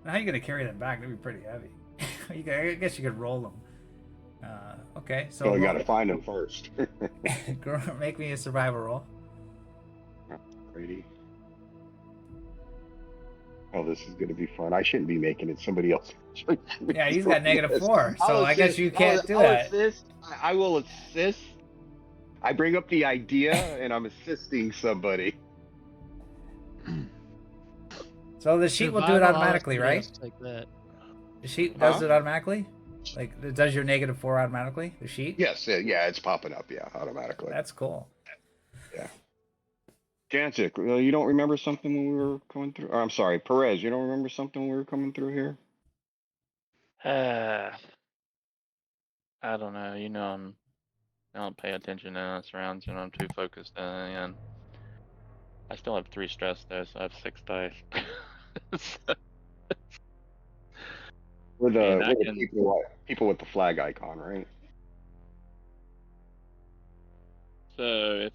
how are you gonna carry them back? That'd be pretty heavy. I guess you could roll them. Okay, so
So I got to find them first.
make me a survival roll.
Alrighty. Oh, this is going to be fun. I shouldn't be making it. Somebody else.
Yeah, he's got -4, so I guess you can't do
I'll
that.
assist. I will assist. I bring up the idea, and I'm assisting somebody.
So the sheet will do it
Survival,
automatically,
somebody
right?
else take that.
The sheet does
Huh?
it automatically? Like, it does your -4 automatically? The sheet?
Yes, yeah, it's popping up, yeah, automatically.
That's cool.
Jancic, you don't remember something when we were coming through? Or, I'm sorry, Perez, you don't remember something when we were coming through here?
I don't know. I don't pay attention to surrounds, I'm too focused and I still have 3 stress though, so I have 6 dice. So,
With
I mean,
the,
I
with the
can-
people with the flag icon, right?
so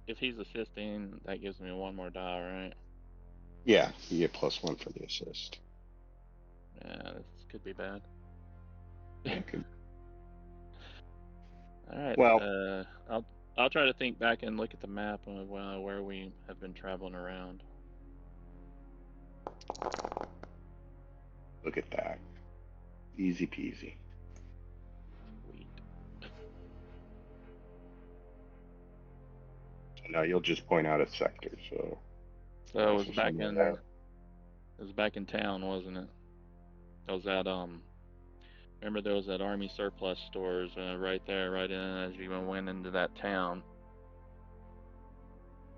if he's assisting, that gives me 1 more die, right?
Yeah, you get +1 for the assist.
Yeah, this could be bad.
Okay.
All right.
Well-
I'll try to think back and look at the map of where we have been traveling around.
Look at that. Easy peasy.
Sweet.
Now you'll just point out a sector, so.
So it was
Just
back
remember
in
that.
it was back in town, wasn't it? It was at remember there was that army surplus stores right there, right in as you went into that town.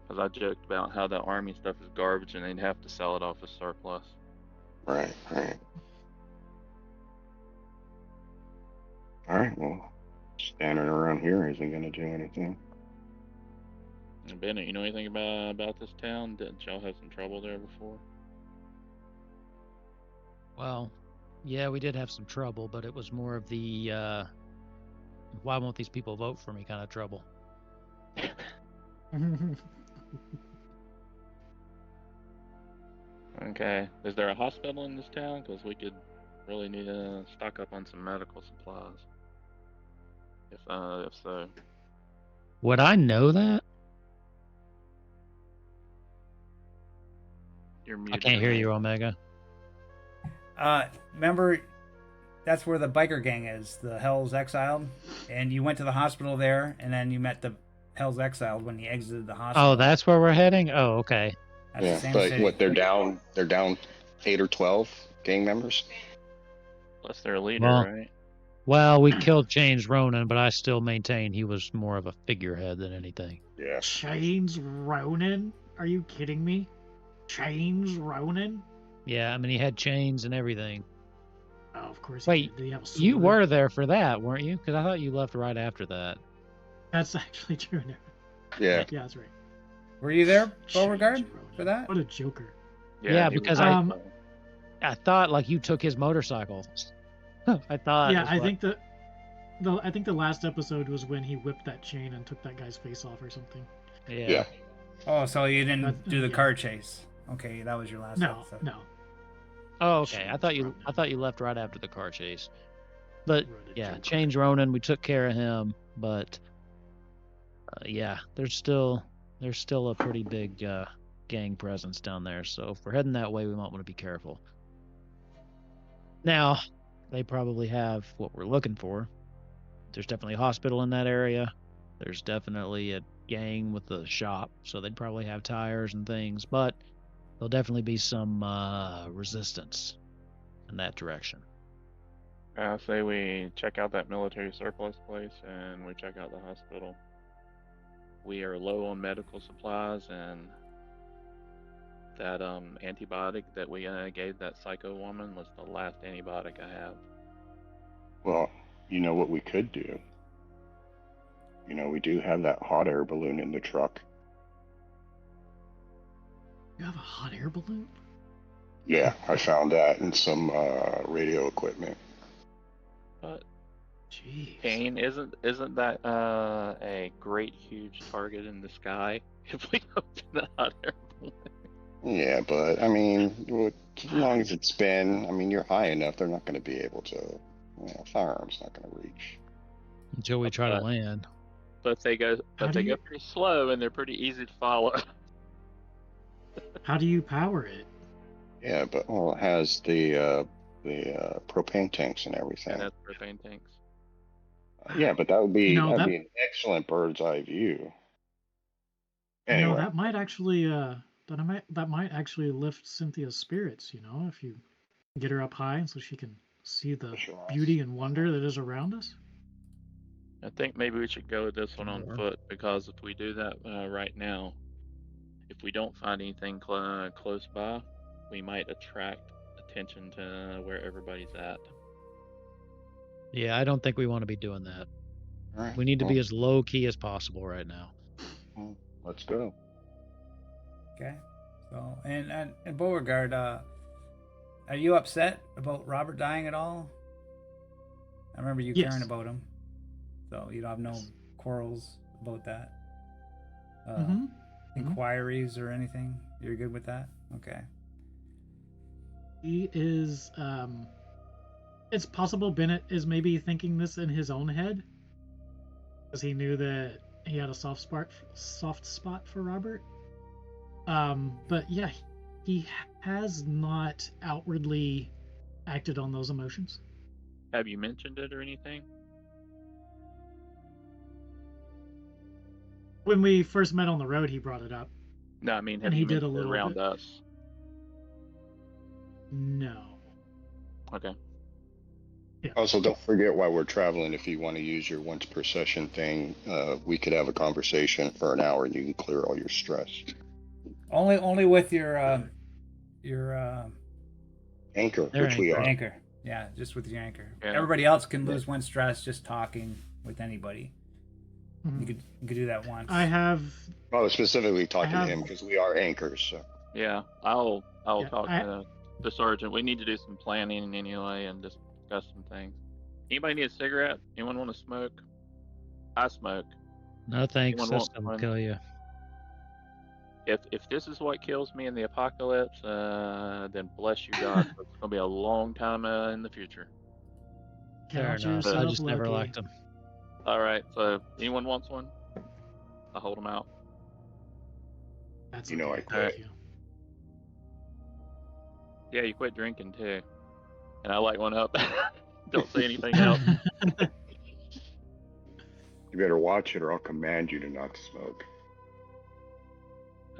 Because I joked about how the army stuff is garbage and they'd have to sell it off as surplus.
Right. Alright, well, standing around here isn't gonna do anything.
And Bennett, you know anything about this town? Didn't y'all have some trouble there before?
Well, yeah, we did have some trouble, but it was more of the why won't these people vote for me kind of trouble.
Okay. Is there a hospital in this town? Because we could really need to stock up on some medical supplies. If so.
Would I know that?
You're
I
muted.
can't hear
right?
you, Omega.
Remember, that's where the biker gang is, the Hell's Exiled, and you went to the hospital there, and then you met the Hell's Exiled when you exited the hospital.
Oh, that's where we're heading? Oh, okay.
That's the
Yeah,
same
but
city.
what, they're down 8 or 12 gang members?
Plus their leader,
Well-
right?
Well, we killed Chains Ronan, but I still maintain he was more of a figurehead than anything.
Yeah.
Chains Ronin? Are you kidding me? Chains Ronin?
Yeah, I mean, he had chains and everything.
Oh, of course.
Wait,
did he have a
You
sword?
were there for that, weren't you? Because I thought you left right after that.
That's actually true. No.
Yeah.
Yeah, that's right.
Were you there,
Chains
Beauregard,
Ronin.
for that?
What a joker.
Yeah,
he
because
was-
I thought like you took his motorcycle. I thought.
Yeah,
is
I
what-
think I think the last episode was when he whipped that chain and took that guy's face off or something.
Yeah.
Yeah.
Oh, so you didn't
That-
do the
yeah.
car chase. Okay, that was your last
No,
episode.
no.
Oh, okay.
Chains
I thought you left right after the car chase. But
What a
yeah,
joker.
Chains Ronan, we took care of him, but yeah, there's still a pretty big gang presence down there. So if we're heading that way, we might want to be careful. Now, they probably have what we're looking for. There's definitely a hospital in that area. There's definitely a gang with a shop, so they'd probably have tires and things, but there'll definitely be some resistance in that direction.
I say we check out that military surplus place and we check out the hospital. We are low on medical supplies and that antibiotic that we gave that psycho woman was the last antibiotic I have.
Well, you know what we could do? We do have that hot air balloon in the truck.
You have a hot air balloon?
Yeah, I found that in some radio equipment.
But
Jeez.
Kane, isn't that a great huge target in the sky if we open the hot air balloon?
Yeah, but I mean, as long as it's been, you're high enough, they're not going to be able to. Firearms not going to reach.
Until we try to
Okay.
land.
But they go
How do
go
you-
pretty slow and they're pretty easy to follow.
How do you power it?
Yeah, but well, it has the propane tanks and everything.
And that's propane tanks.
Yeah, but that would be
You know,
that'd
that-
be an excellent bird's eye view.
You
Anyway,
know, that might actually that might actually lift Cynthia's spirits, you know, if you get her up high so she can see the
Sure.
beauty and wonder that is around us.
I think maybe we should go with this one on
Sure.
foot, because if we do that right now, if we don't find anything close by, we might attract attention to where everybody's at.
Yeah, I don't think we want to be doing that.
all right,
We need to be
well,
as low key as possible right now.
let's go.
Okay. So, and Beauregard, are you upset about Robert dying at all? I remember you
Yes.
caring about him, so you don't have no quarrels about that.
Mm-hmm.
Inquiries or anything? You're good with that? Okay.
He is. It's possible Bennett is maybe thinking this in his own head, because he knew that he had a soft spot for Robert. But yeah, he has not outwardly acted on those emotions.
Have you mentioned it or anything?
When we first met on the road, he brought it up.
No, I mean, have
And he
you
did a
mentioned it
little
around
bit.
us?
No.
Okay.
Also, don't forget while we're traveling, if you want to use your once per session thing, we could have a conversation for an hour and you can clear all your stress.
Only with your
Anchor,
There
which we
ain't
are.
anchor. Yeah, just with your anchor.
Yeah.
Everybody else can lose one stress just talking with anybody.
Mhm.
You could do that once.
I have.
I was specifically talking
have-
to him because we are anchors. So.
Yeah, I'll
Yeah,
talk to the sergeant. We need to do some planning anyway and discuss some things. Anybody need a cigarette? Anyone want to smoke? I smoke.
No thanks,
Anyone want
system will
one?
kill you.
If this is what kills me in the apocalypse, then bless you, God. It's gonna be a long time in the future.
Fair
Count
enough.
yourself
I just never
lucky.
liked them.
All right. So anyone wants one? I'll hold them out.
That's
You know I
okay,
quit.
thank you.
Yeah, you quit drinking too, and I light one up. Don't say anything else.
You better watch it or I'll command you to not smoke.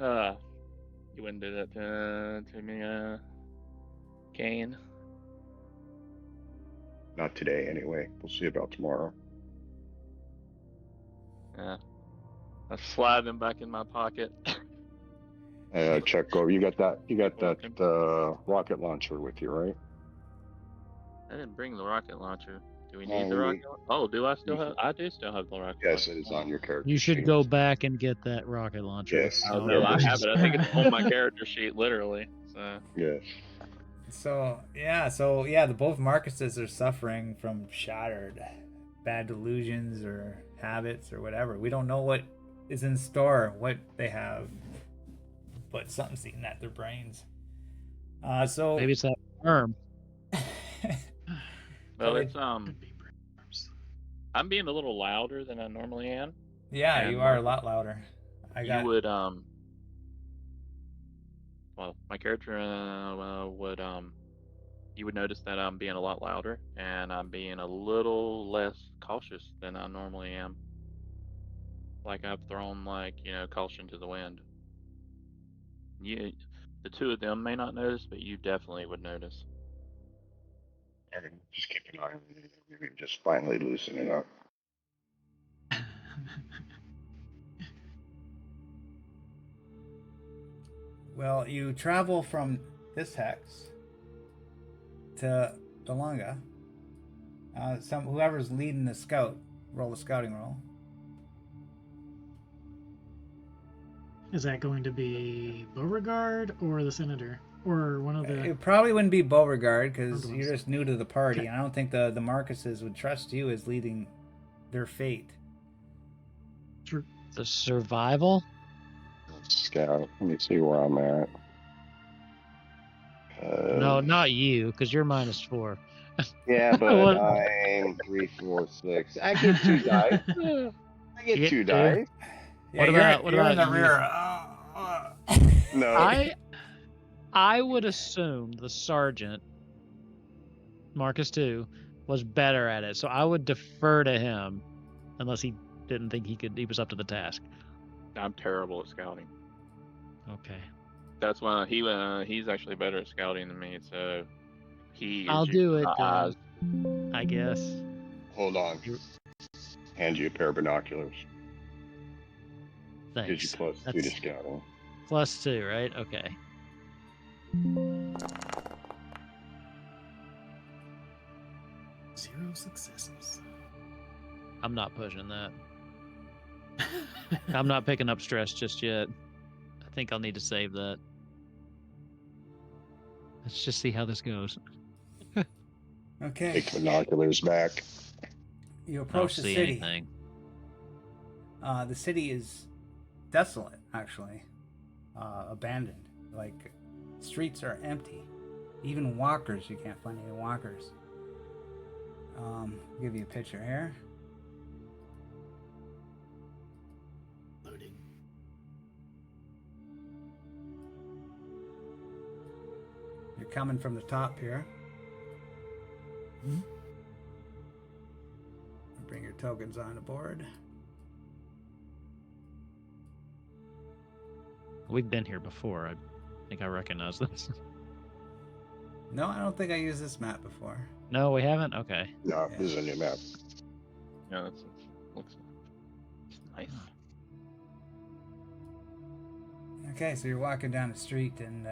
You wouldn't do that to me, Kane.
Not today, anyway. We'll see about tomorrow.
Yeah. I slide them back in my pocket.
Check over. You got that
Welcome.
rocket launcher with you, right?
I didn't bring the rocket launcher. Do we
No,
need the
we-
rocket? Oh, do I still have? I do still have the rocket.
Yes,
launcher.
it is on your character.
You should
sheet.
go back and get that rocket launcher.
Yes.
Oh,
No,
no, I
worries.
have it. I think it's on my character sheet, literally. So
Yes.
So yeah, the both Marcuses are suffering from shattered, bad delusions or habits or whatever. We don't know what is in store, what they have, but something's eating at their brains. So
Maybe it's that worm.
well,
So
it's
Could be perhaps.
I'm being a little louder than I normally am.
yeah,
and
you are a
Marcus,
lot louder.
You would well, my character would you would notice that I'm being a lot louder and I'm being a little less cautious than I normally am. Like I've thrown caution to the wind. You, the two of them may not notice, but you definitely would notice.
Okay, just keep an eye on it. You can just finally loosen it up.
Well, you travel from this hex to Dalunga. Whoever's leading the scout, roll a scouting roll.
Is that going to be Beauregard or the Senator? Or one of the.
It probably wouldn't be Beauregard because
Other
you're
ones.
just new to the party,
Okay.
and I don't think the Marcuses would trust you as leading their fate.
The survival?
Scout. Let me see where I'm at.
No, not you, because you're -4.
Yeah, but
What?
I'm 3, 4, 6. I get 2 dice. I
You
get
get
2
two?
dice.
Yeah,
What
you're,
about- what
you're in the
about you?
rear.
No.
I I would assume the sergeant, Marcus 2, was better at it, so I would defer to him, unless he didn't think he was up to the task.
I'm terrible at scouting.
Okay.
That's why he's actually better at scouting than me. So he is
I'll do
using
it
the
then,
eyes.
I guess.
Hold on. Hand you a pair of binoculars. Gives you
Thanks.
+2 to scouting.
+2, right? Okay.
Zero successes.
I'm not pushing that. I'm not picking up stress just yet. I think I'll need to save that. Let's just see how this goes.
Okay.
Take the binoculars back.
You
I don't
approach the
see
city.
anything.
The city is desolate, actually. Abandoned. Like, streets are empty. Even walkers, you can't find any walkers. I'll give you a picture here.
Loading.
You're coming from the top here.
Mhm.
Bring your tokens on the board.
We've been here before. I think I recognize this.
No, I don't think I used this map before.
No, we haven't? Okay.
No, this is a new map.
Yeah, that looks nice.
Okay, so you're walking down the street and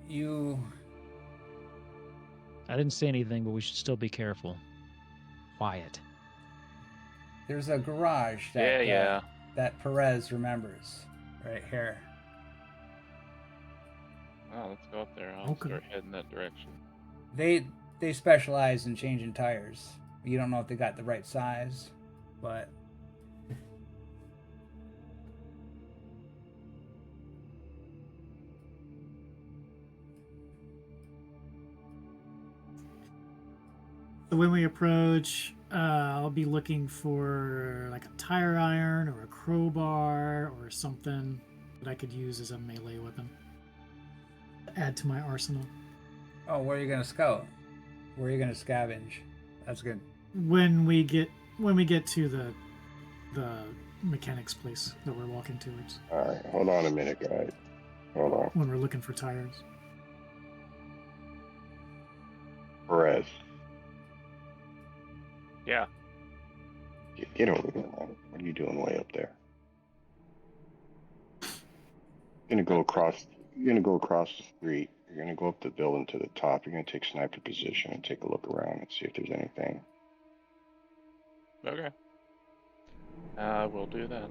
you
I didn't see anything, but we should still be careful. Quiet.
there's a garage that
Yeah.
that Perez remembers right here.
Oh, let's go up there. I'll
Okay.
start heading that direction.
They specialize in changing tires. You don't know if they got the right size, but
So when we approach, I'll be looking for like a tire iron or a crowbar or something that I could use as a melee weapon. Add to my arsenal.
oh, where are you gonna scout? Where are you gonna scavenge? That's good.
When we get to the mechanics place that we're walking towards,
Alright, hold on a minute, guys. Hold on.
when we're looking for tires.
Perez.
Yeah.
Get over here, man. What are you doing way up there? You're gonna go across the street. You're gonna go up the building to the top. You're gonna take sniper position and take a look around and see if there's anything.
Okay. We'll do that.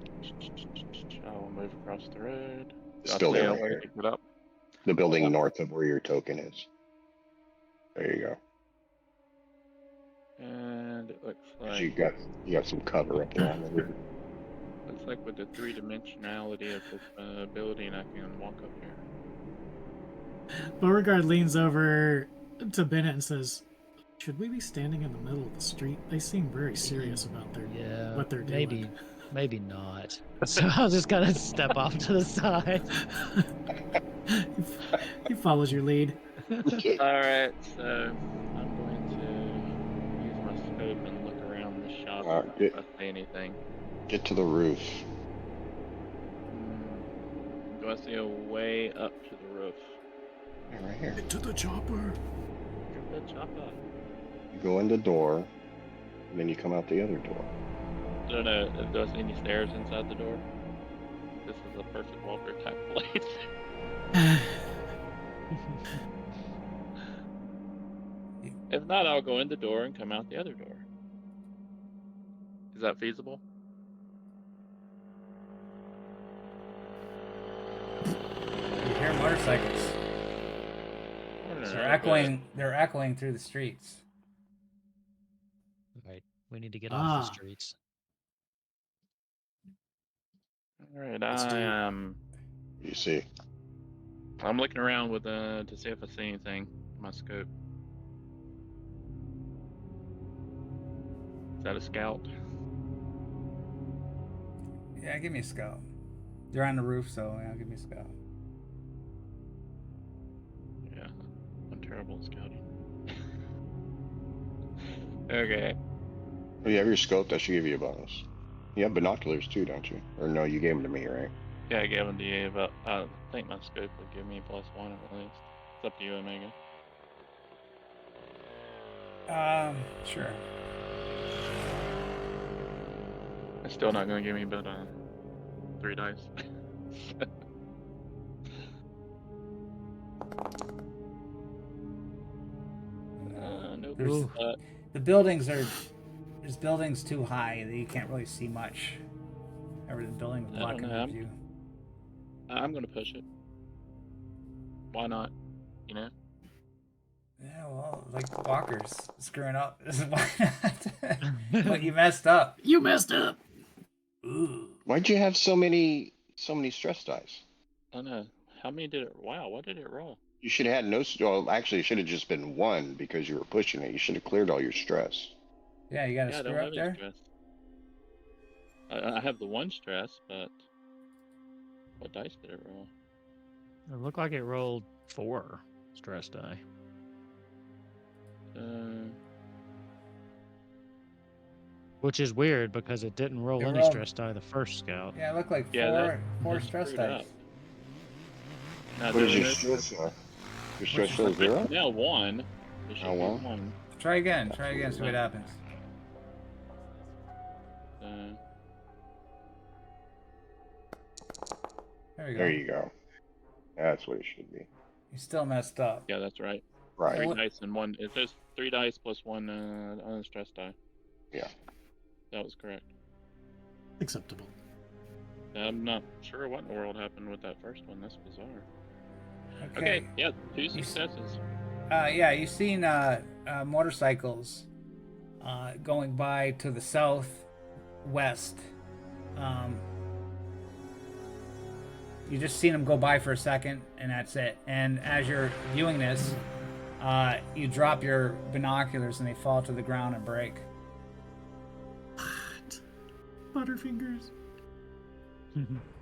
I will move across the road.
This
I'll
building
stay
right
away
here.
to get up.
The building north of where your token is. There you go.
And it looks
'Cause
like
you got some cover up there on the roof.
looks like with the three-dimensionality of this building, I can walk up here.
Beauregard leans over to Bennett and says, "Should we be standing in the middle of the street? They seem very serious about
Yeah.
what they're
maybe,
doing."
maybe not. So I'll just kind of step off to the side.
He follows your lead.
Alright, so I'm going to use my scope and look around the shop
Alright,
if I see anything.
Get to the roof.
Do I see a way up to the roof?
Yeah, right here.
Get to the chopper.
Get the chopper.
You go in the door, and then you come out the other door.
I don't know. Do I see any stairs inside the door? This is a perfect Walker type place. If not, I'll go in the door and come out the other door. Is that feasible?
You hear motorcycles.
I don't know,
They're echoing through the streets.
Right. We need to get off the
Ah.
streets.
Alright,
Let's do it.
You see.
I'm looking around with to see if I see anything with my scope. Is that a scout?
Yeah, give me a scout. They're on the roof, so yeah, give me a scout.
Yeah, I'm terrible at scouting. Okay.
Oh, you have your scope. That should give you a bonus. You have binoculars too, don't you? Or no, you gave them to me, right?
Yeah, I gave them to you, but I think my scope would give me +1 at least. It's up to you, Omega.
Sure.
It's still not going to give me but 3 dice. Nope.
There's- The buildings are there's buildings too high that you can't really see much. Over the building
I don't
blocking
know,
the view.
I'm going to push it. Why not? You know?
Yeah, well, like walkers screwing up. Why not? But you messed up.
You messed up.
Ooh.
Why'd you have so many stress dice?
I don't know. How many did it? Wow, what did it roll?
You should have had no. Well, actually, it should have just been one because you were pushing it. You should have cleared all your stress.
Yeah, you got a
Yeah, I don't
screw
have
up
any
there.
stress. I have the 1 stress, but what dice did it roll?
It looked like it rolled 4 stress die. Which is weird because it didn't roll
It
any
rolled-
stress die the first scout.
Yeah, it looked like
Yeah,
four
Just
stress
screwed
dice.
up. Now,
What is
there
your
is-
stress? Your stress
is
still
It's
0?
now 1. There should
Oh,
be
well.
1.
Try again. See what happens. There we go.
There you go. That's what it should be.
You still messed up.
Yeah, that's right.
Right.
3
what-
dice and 1. It says 3 dice plus 1 on stress die.
Yeah.
That was correct.
Acceptable.
I'm not sure what in the world happened with that first one. That's bizarre.
Okay.
Okay, yeah, 2
You s-
successes.
Yeah, you've seen motorcycles going by to the southwest. You just seen them go by for a second, and that's it. And as you're viewing this, you drop your binoculars and they fall to the ground and break.
What? Butterfingers.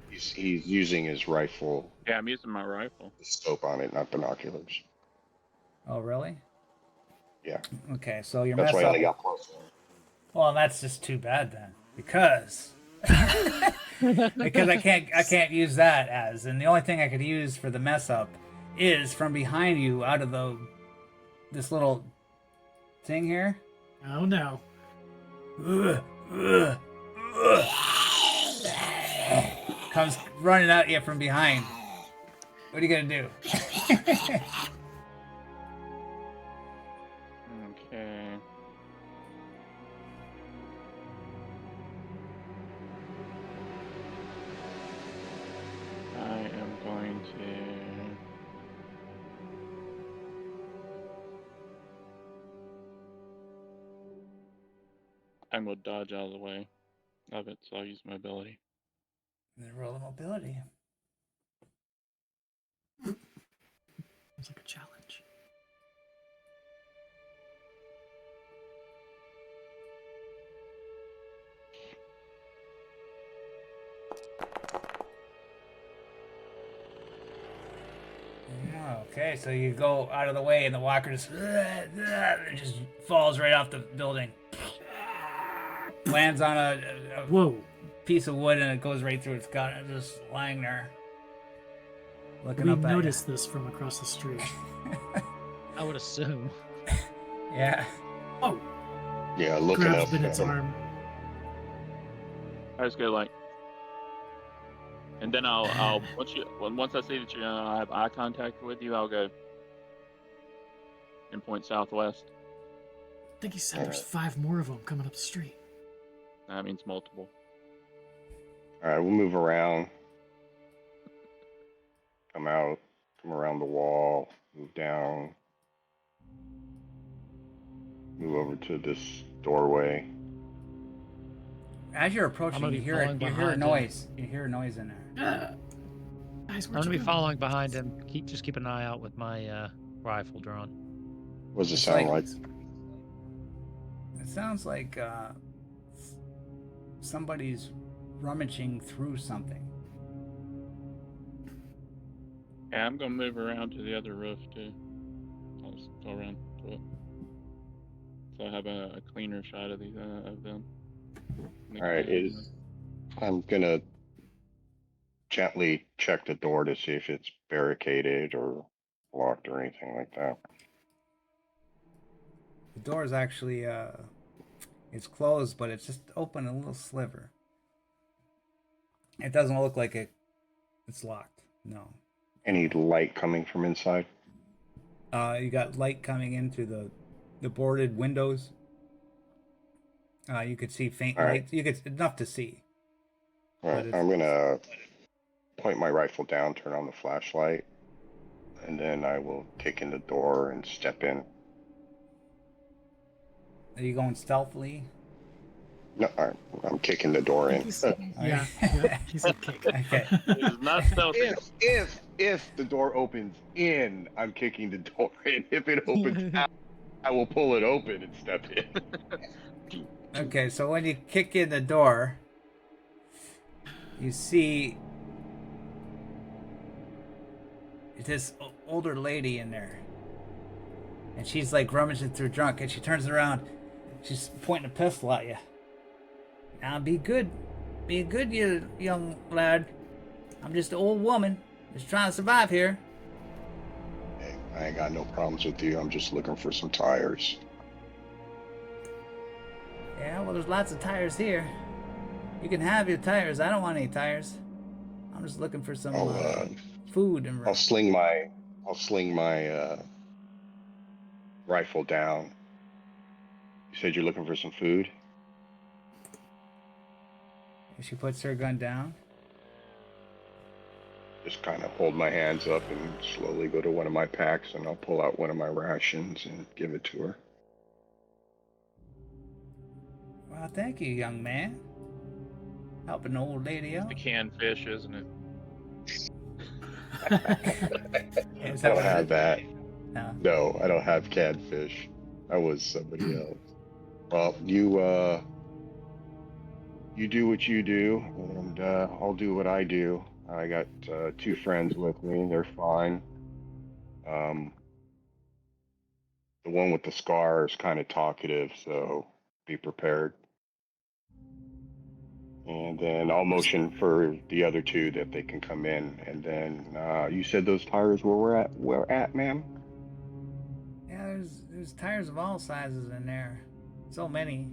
He's using his rifle,
Yeah, I'm using my rifle.
the scope on it, not binoculars.
Oh, really?
Yeah.
Okay, so you're
That's
messed
why I
up.
only got close.
Well, that's just too bad then, because because I can't use that as, and the only thing I could use for the mess up is from behind you out of this little thing here.
Oh no.
Comes running at you from behind. What are you gonna do?
Okay. I am going to. I'm gonna dodge out of the way of it, so I'll use my ability.
And then roll the mobility.
It's like a challenge.
Okay, so you go out of the way, and the walker just falls right off the building. Lands on a
Whoa.
piece of wood, and it goes right through its gut, and it's just lying there, looking
We
up at you.
noticed this from across the street.
I would assume.
Yeah.
Oh,
Yeah, looking
grabs
up.
Bennett's
at him.
arm.
I just go like, and then I'll once I see that you I have eye contact with you, I'll go and point southwest.
I think he said there's 5 more of them coming up the street.
That means multiple.
All right, we'll move around. Come out. Come around the wall. Move down. Move over to this doorway.
As you're approaching,
gonna
you
be
hear
following
you hear a
behind him.
noise. You hear a noise in there.
Guys,
I'm
where'd
gonna
you
be
go?
following behind him. Just keep an eye out with my rifle drawn.
What does it
It's
sound like?
It sounds like somebody's rummaging through something.
Yeah, I'm gonna move around to the other roof too. I'll just go around to it, so I have a cleaner shot of these of them.
All right, I'm gonna gently check the door to see if it's barricaded or locked or anything like that.
The door is actually it's closed, but it's just open a little sliver. It doesn't look like it's locked. No.
Any light coming from inside?
You got light coming in through the boarded windows. You could see faint
All right.
lights. You could enough to see.
All right, I'm gonna point my rifle down, turn on the flashlight, and then I will kick in the door and step in.
Are you going stealthily?
No, I'm kicking the door in.
Yeah, yeah, he said kick.
Okay.
It is not stealthy.
If the door opens in, I'm kicking the door in. If it opens out, I will pull it open and step in.
Okay, so when you kick in the door, you see this older lady in there. And she's like rummaging through junk, and she turns around. She's pointing a pistol at you. Now be good. Be good, you young lad. I'm just an old woman. Just trying to survive here.
Hey, I ain't got no problems with you. I'm just looking for some tires.
Yeah, well, there's lots of tires here. You can have your tires. I don't want any tires. I'm just looking for some food and.
I'll sling my rifle down. You said you're looking for some food?
She puts her gun down.
Just kind of hold my hands up and slowly go to one of my packs, and I'll pull out one of my rations and give it to her.
Well, thank you, young man. Helping an old lady out.
The canned fish, isn't it?
Is
I
that
don't
what it
have
is?
that.
No.
No, I don't have canned fish. I was somebody else. Well, you do what you do, and I'll do what I do. I got 2 friends with me. They're fine. The one with the scar is kind of talkative, so be prepared. And then I'll motion for the other 2 that they can come in. And then you said those tires were where at, ma'am?
Yeah, there's tires of all sizes in there. So many.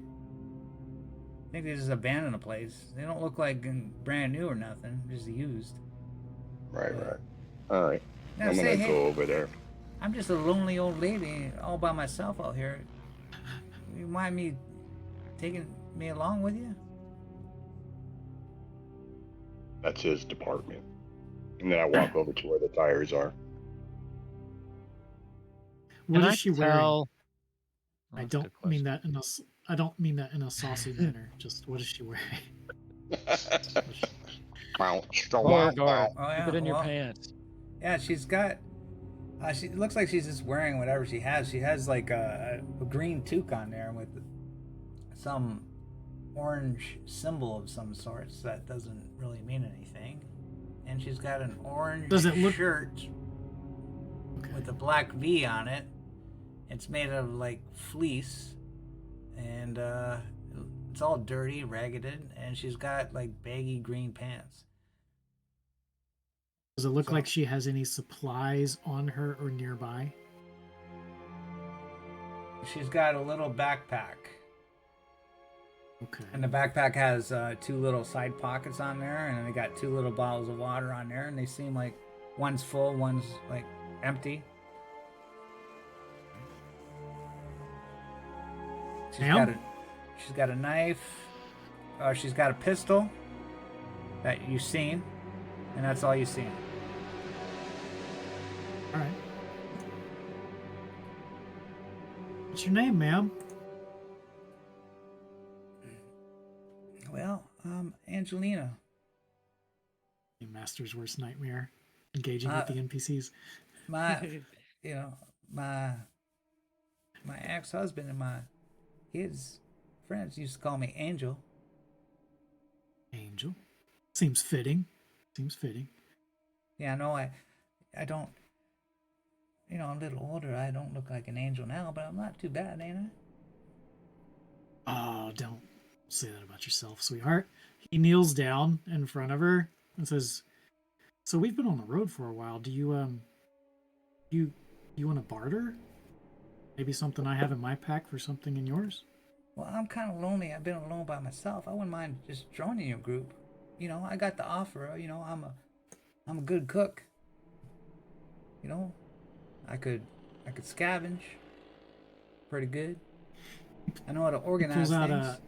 I think they just abandoned the place. They don't look like brand new or nothing, just used.
Right. All right.
Now
I'm
say,
gonna
hey,
go over there.
I'm just a lonely old lady all by myself out here. You mind me taking me along with you?
That's his department. And then I walk over to where the tires are.
What
Can
is
I
she wearing?
tell- Oh,
I
that's a
don't
good
mean
question.
that I don't mean that in a saucy manner. Just what is she wearing?
Wow.
Beauregard,
Oh, yeah,
keep it in your
well-
pants.
Yeah, she's got. She looks like she's just wearing whatever she has. She has like a green toque on there with some orange symbol of some sorts that doesn't really mean anything. And she's got an orange
Does it look-
shirt
Okay.
with a black V on it. It's made of like fleece, and it's all dirty, ragged, and she's got like baggy green pants.
Does it look
So-
like she has any supplies on her or nearby?
She's got a little backpack,
Okay.
and the backpack has 2 little side pockets on there, and then they got 2 little bottles of water on there, and they seem like one's full, one's like empty.
Ma'am?
She's got a knife. She's got a pistol that you've seen, and that's all you've seen.
All right. What's your name, ma'am?
Well, Angelina.
Your master's worst nightmare. Engaging
Uh,
with the NPCs.
My, you know, my ex-husband and his friends used to call me Angel.
Angel. Seems fitting. Seems fitting.
Yeah, no, I don't, I'm a little older. I don't look like an angel now, but I'm not too bad, ain't I?
Oh, don't say that about yourself, sweetheart. He kneels down in front of her and says, "So we've been on the road for a while. Do you want to barter? Maybe something I have in my pack for something in yours?"
Well, I'm kind of lonely. I've been alone by myself. I wouldn't mind just joining your group. I got the offer. I'm a good cook. You know, I could scavenge pretty good. I know how to
He
organize things.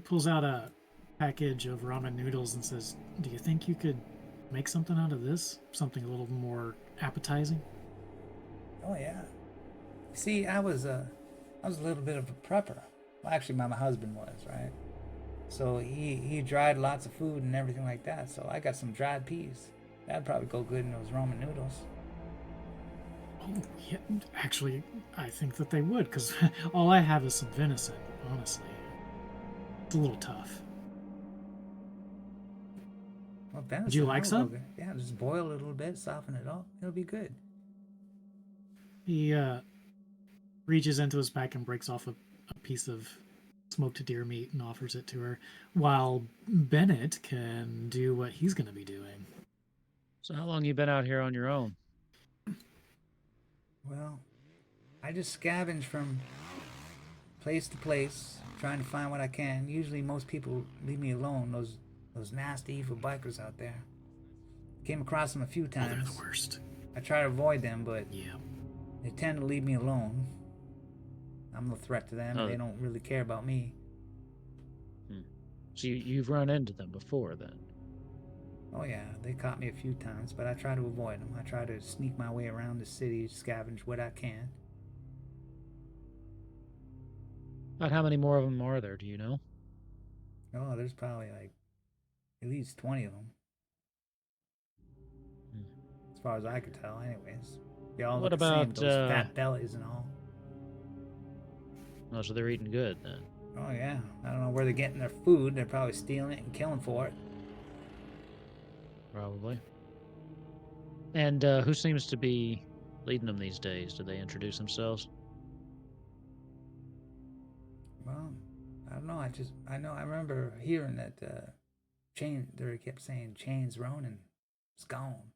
Pulls out a package of ramen noodles and says, "Do you think you could make something out of this? Something a little more appetizing?"
Oh yeah. See, I was a little bit of a prepper. Well, actually, my husband was, right? So he dried lots of food and everything like that. So I got some dried peas. That'd probably go good in those ramen noodles.
Oh, yeah. Actually, I think that they would, because all I have is some venison, honestly. It's a little tough.
Well, venison,
Would you like
that'll go
some?
good. Yeah, just boil it a little bit, soften it up. It'll be good.
He reaches into his pack and breaks off a piece of smoked deer meat and offers it to her, while Bennett can do what he's going to be doing.
So how long you been out here on your own?
Well, I just scavenge from place to place, trying to find what I can. Usually, most people leave me alone. Those nasty, evil bikers out there. Came across them a few
Oh, they're
times.
the worst.
I try to avoid them, but
Yeah.
they tend to leave me alone. I'm no threat to them.
Oh.
They don't really care about me.
So you've run into them before then?
Oh yeah, they caught me a few times, but I try to avoid them. I try to sneak my way around the city, scavenge what I can.
About how many more of them are there? Do you know?
Oh, there's probably like at least 20 of them. As far as I could tell, anyways. They all
What
look the same,
about,
with those fat bellies and all.
Oh, so they're eating good then.
Oh yeah, I don't know where they're getting their food. They're probably stealing it and killing for it.
Probably. And who seems to be leading them these days? Do they introduce themselves?
Well, I don't know. I remember hearing that they kept saying Chains Ronin is gone.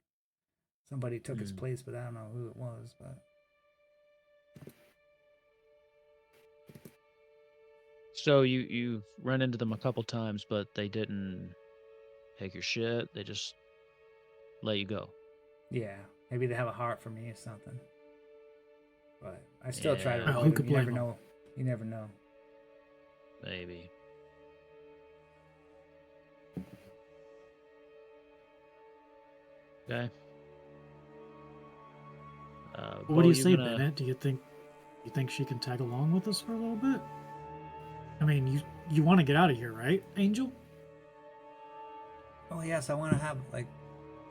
Somebody took his place, but I don't know who it was. But
So you've run into them a couple times, but they didn't take your shit. They just let you go.
yeah, maybe they have a heart for me or something. But I still try to
Yeah.
Oh,
avoid
who
them.
could
You never
blame 'em?
know. You never know.
Maybe. Okay.
What do you
Bo,
say,
gonna...
Bennett? Do you think she can tag along with us for a little bit? I mean, you want to get out of here, right, Angel?
Oh yes, I want to have like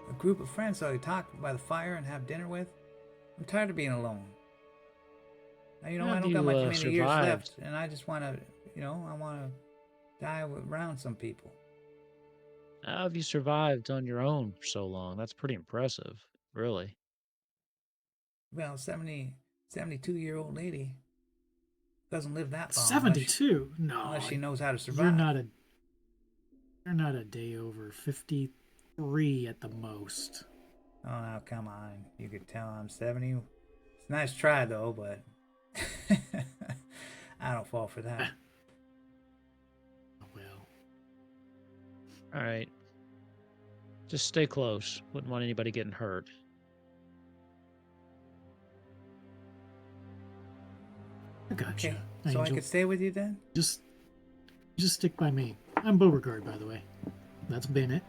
a group of friends so I can talk by the fire and have dinner with. I'm tired of being alone. Now, I
Have
don't got
you,
many years
survived?
left, and I just want to, I want to die around some people.
How have you survived on your own for so long? That's pretty impressive, really.
Well, 72-year-old lady doesn't live that long
72? No,
unless she knows how to survive.
You're not a day over 53 at the most.
Oh, now come on. You could tell I'm 70. It's a nice try, though, but I don't fall for that.
Oh, well.
All right. Just stay close. Wouldn't want anybody getting hurt.
I gotcha.
Okay,
Angel.
so I could stay with you then?
Just stick by me. I'm Beauregard, by the way. That's Bennett.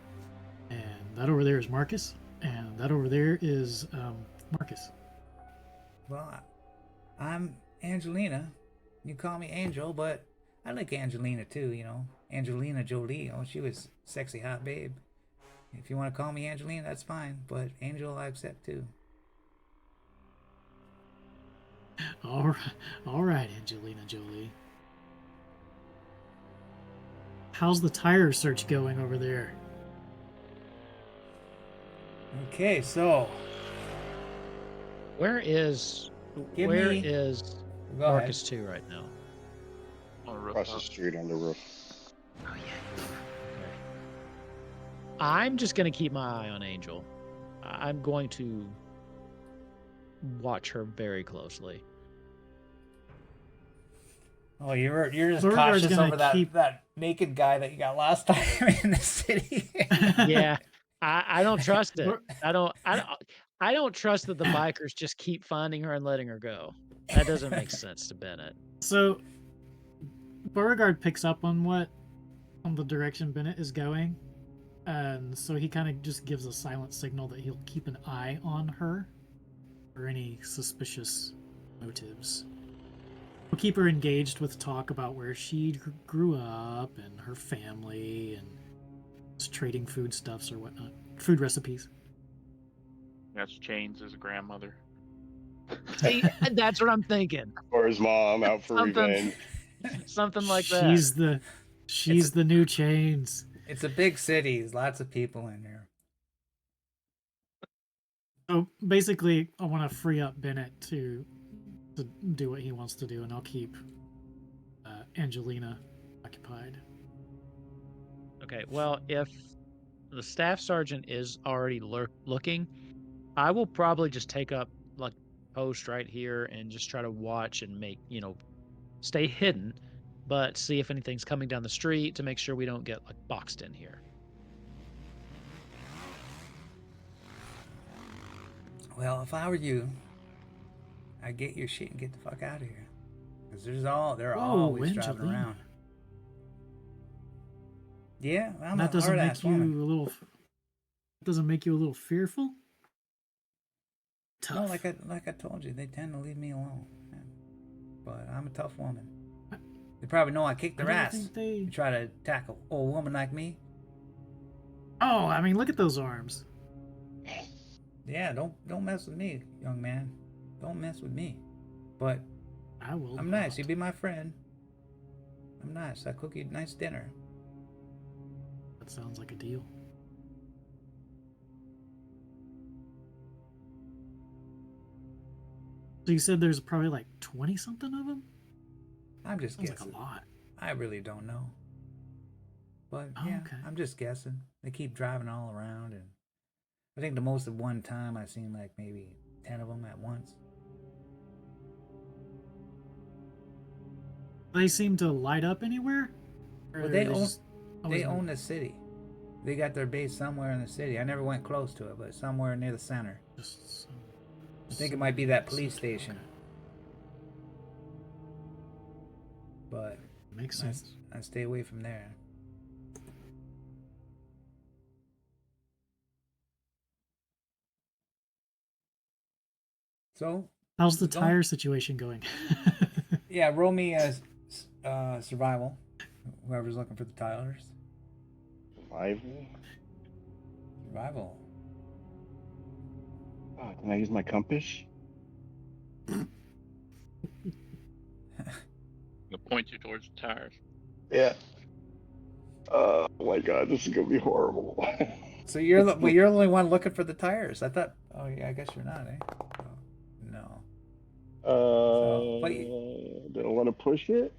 And that over there is Marcus. And that over there is Marcus.
Well, I'm Angelina. You call me Angel, but I like Angelina too, Angelina Jolie. Oh, she was sexy hot babe. If you want to call me Angelina, that's fine. But Angel, I accept too.
All right, Angelina Jolie. How's the tire search going over there?
Okay, so
Where is
Give
where
me-
is
go ahead.
Marcus 2 right now?
On a
Across the
rooftop.
street on the roof.
Oh yeah. Okay. I'm just gonna keep my eye on Angel. I'm going to watch her very closely.
Oh, you're just
Beauregard's
cautious
gonna
over that
keep-
that naked guy that you got last time in the city.
Yeah, I don't trust it.
Bor-
I don't trust that the bikers just keep finding her and letting her go. That doesn't make sense to Bennett.
So Beauregard picks up on the direction Bennett is going, and so he kind of just gives a silent signal that he'll keep an eye on her for any suspicious motives. We'll keep her engaged with talk about where she grew up and her family and just trading foodstuffs or whatnot, food recipes.
That's Chains' grandmother.
See, that's what I'm thinking.
Or his mom out for
Something-
revenge.
Something like that.
She's the new Chains.
It's a big city. There's lots of people in here.
So basically, I want to free up Bennett to do what he wants to do, and I'll keep Angelina occupied.
Okay, well, if the staff sergeant is already looking, I will probably just take up like post right here and just try to watch and make, stay hidden, but see if anything's coming down the street to make sure we don't get like boxed in here.
Well, if I were you, I'd get your shit and get the fuck out of here. Because they're always driving
Angelina.
around. Yeah, I'm
That
a
doesn't
hard
make
ass
you
woman.
a little. Doesn't make you a little fearful. Tough.
No, like I told you, they tend to leave me alone. But I'm a tough woman. They probably know I kicked
I
their
don't
ass.
think they-
You try to attack an old woman like me?
Oh, I mean, look at those arms.
Yeah, don't mess with me, young man. Don't mess with me. But
I will.
I'm nice. You be my friend. I'm nice. I cook you a nice dinner.
That sounds like a deal. So you said there's probably like 20 something of them?
I'm just
Sounds like
guessing.
a lot.
I really don't know. But
Oh,
yeah,
okay.
I'm just guessing. They keep driving all around, and I think the most of one time I seen like maybe 10 of them at once.
They seem to light up anywhere? Or
Well, they
just always
They own the city. They got their base somewhere in the city. I never went close to it, but somewhere near the center.
just
I think it might be that police station. But
Makes
I,
sense.
I stay away from there. So
How's the
Don't-
tire situation going?
yeah, roll me as survival. Whoever's looking for the tires.
Survival?
Survival.
Oh, can I use my compass?
To point you towards the tires.
Yeah. Oh my god, this is gonna be horrible.
So you're the only one looking for the tires. I thought. Oh yeah, I guess you're not, eh? Oh, no. but
Do I want to push it?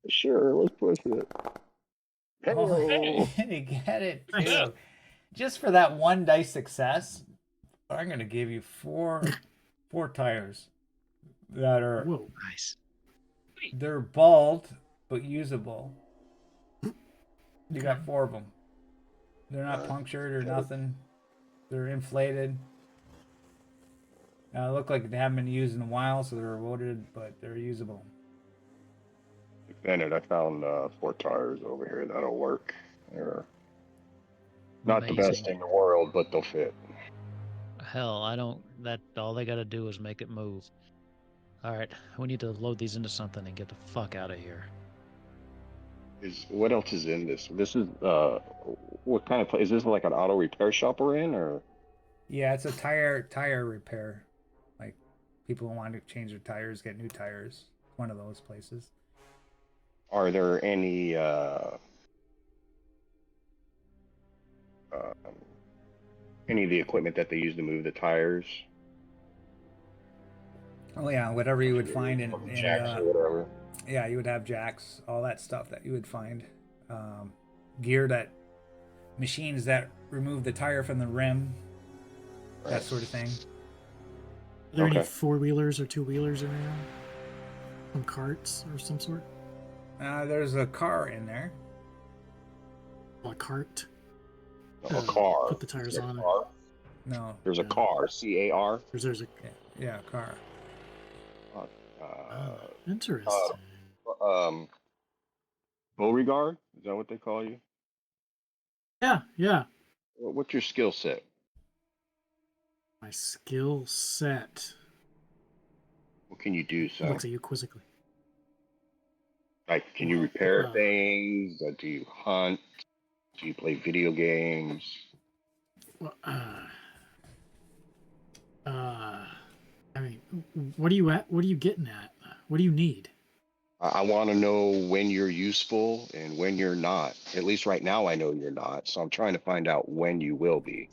Sure, let's push it.
Oh,
Hey-o.
you get it too. Just for that one dice success, I'm gonna give you four tires that are
Whoa.
Nice.
they're bald but usable. You got 4 of them. They're not punctured or nothing. They're inflated. Now, they look like they haven't been used in a while, so they're eroded, but they're usable.
Bennett, I found 4 tires over here that'll work. They're not the best
Amazing.
in the world, but they'll fit.
Hell, I don't. That all they got to do is make it move. All right, we need to load these into something and get the fuck out of here.
What else is in this? This is what kind of place? Is this like an auto repair shop we're in, or?
Yeah, it's a tire repair. Like people who want to change their tires, get new tires. One of those places.
Are there any Any of the equipment that they use to move the tires?
Oh yeah, whatever you would find in
Jacks or whatever.
yeah, you would have jacks, all that stuff that you would find, gear that machines that remove the tire from the rim, that sort of thing.
Are there any
Okay.
4-wheelers or 2-wheelers in there? Some carts or some sort?
There's a car in there.
A cart.
A car.
Put the tires
Is there a
on it.
car?
No,
There's a
No.
car. CAR.
There's a
yeah, a car.
interesting.
Beauregard? Is that what they call you?
Yeah.
What's your skill set?
My skill set.
What can you do, son?
Looks at you quizzically.
Like, can you repair
Uh,
things? Do you hunt? Do you play video games?
Well, I mean, what are you getting at? What do you need?
I want to know when you're useful and when you're not. At least right now, I know you're not. So I'm trying to find out when you will be.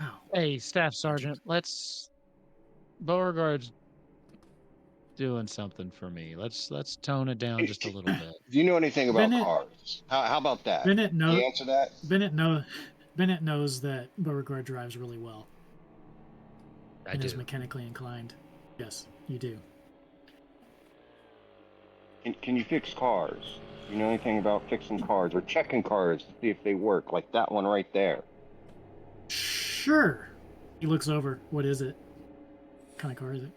Wow.
Hey, Staff Sergeant, Beauregard's doing something for me. Let's tone it down just a little bit.
Do you know anything about
Bennett-
cars? How about that?
Bennett
Can
knows.
you answer that?
Bennett knows that Beauregard drives really well
I
and is
do.
mechanically inclined. Yes, you do.
Can you fix cars? You know anything about fixing cars or checking cars to see if they work? Like that one right there.
Sure. He looks over. What is it? What kind of car is it?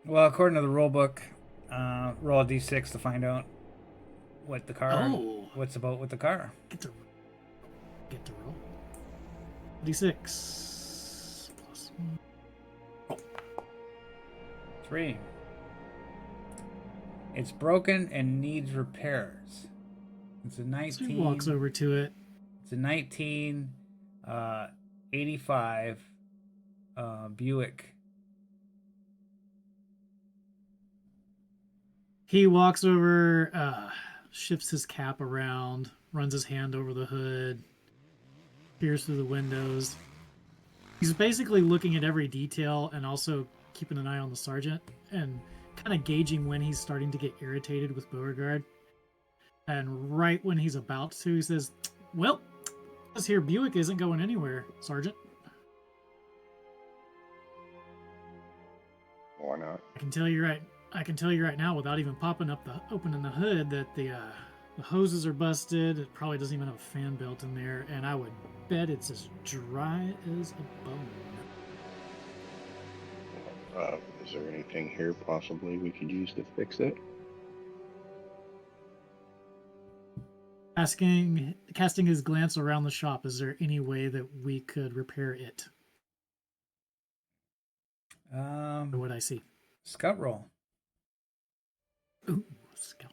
Well, according to the rule book, roll a d6 to find out what the car.
Oh.
What's about with the car.
Get to roll. D6 plus 1.
3. It's broken and needs repairs. It's a
So
19.
he walks over to it.
It's a 1985 Buick.
He walks over, shifts his cap around, runs his hand over the hood, peers through the windows. He's basically looking at every detail and also keeping an eye on the sergeant and kind of gauging when he's starting to get irritated with Beauregard. And right when he's about to, he says, "Well, this here Buick isn't going anywhere, Sergeant.
Why not?
I can tell you right now, without even opening the hood, that the hoses are busted. It probably doesn't even have a fan belt in there, and I would bet it's as dry as a bone."
Is there anything here possibly we could use to fix it?
Casting his glance around the shop, is there any way that we could repair it? Or what I see?
Scout roll.
Ooh, scout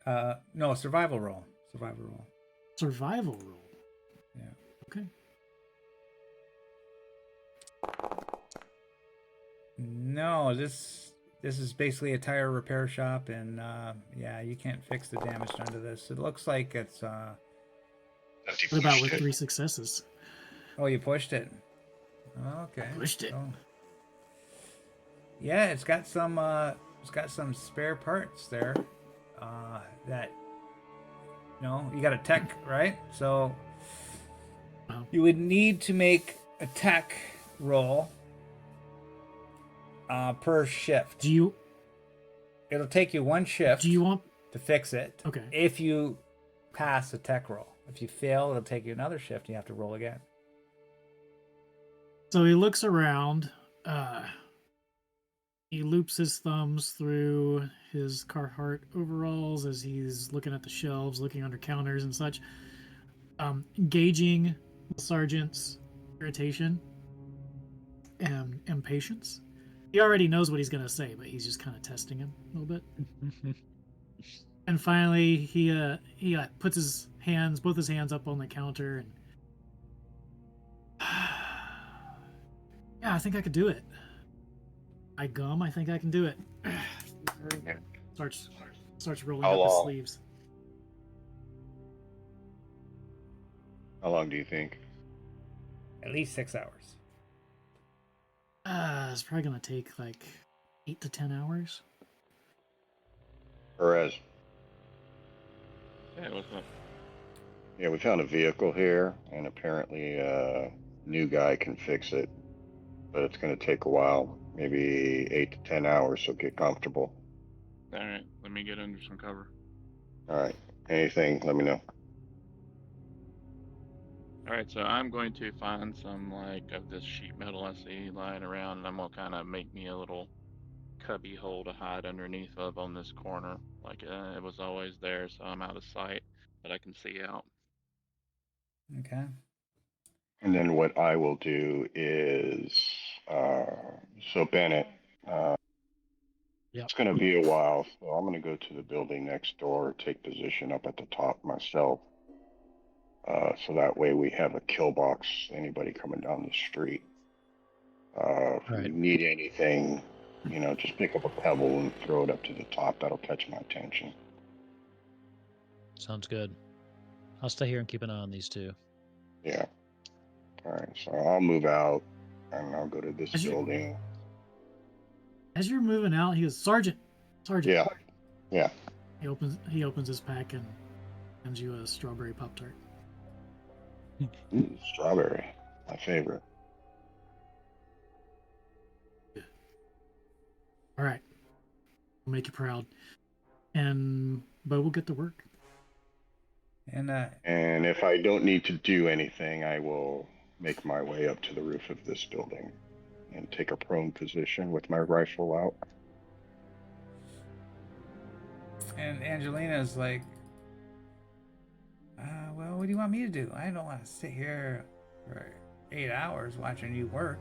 roll.
No, survival roll. Survival roll.
Survival roll.
Yeah.
Okay.
No, this is basically a tire repair shop, and yeah, you can't fix the damage done to this. It looks like it's.
What about with 3 successes?
Oh, you pushed it. Okay.
Pushed it.
So- yeah, it's got some spare parts there. That you got a tech, right? So
Wow.
you would need to make a tech roll per shift.
Do you
It'll take you one shift
want?
to fix it.
Okay.
If you pass a tech roll. If you fail, it'll take you another shift. You have to roll again.
So he looks around. He loops his thumbs through his Carhartt overalls as he's looking at the shelves, looking under counters and such, gauging the sergeant's irritation and impatience. He already knows what he's going to say, but he's just kind of testing him a little bit. And finally, he puts both his hands up on the counter, and yeah, I think I could do it. I think I can do it. Starts rolling
How
up his
long?
sleeves.
How long do you think?
At least 6 hours.
It's probably gonna take like 8 to 10 hours.
Perez?
Yeah, what's up?
Yeah, we found a vehicle here, and apparently a new guy can fix it, but it's going to take a while, maybe 8 to 10 hours, so get comfortable.
All right, let me get under some cover.
All right, anything, let me know.
All right, so I'm going to find some like of this sheet metal I see lying around, and I'm gonna kind of make me a little cubby hole to hide underneath of on this corner. Like it was always there, so I'm out of sight, but I can see out.
Okay.
And then what I will do is, so Bennett,
Yep.
it's going to be a while, so I'm going to go to the building next door, take position up at the top myself. So that way we have a kill box, anybody coming down the street. If
Right.
you need anything, you know, just pick up a pebble and throw it up to the top. That'll catch my attention.
Sounds good. I'll stay here and keep an eye on these two.
Yeah. All right, so I'll move out and I'll go to this building.
As you're moving out, he goes, Sergeant.
Yeah. Yeah.
He opens his pack and hands you a strawberry Pop-Tart.
Ooh, strawberry, my favorite.
All right. We'll make you proud. And Bo will get to work.
And
And if I don't need to do anything, I will make my way up to the roof of this building and take a prone position with my rifle out.
Angelina's like, well, what do you want me to do? I don't want to sit here for 8 hours watching you work.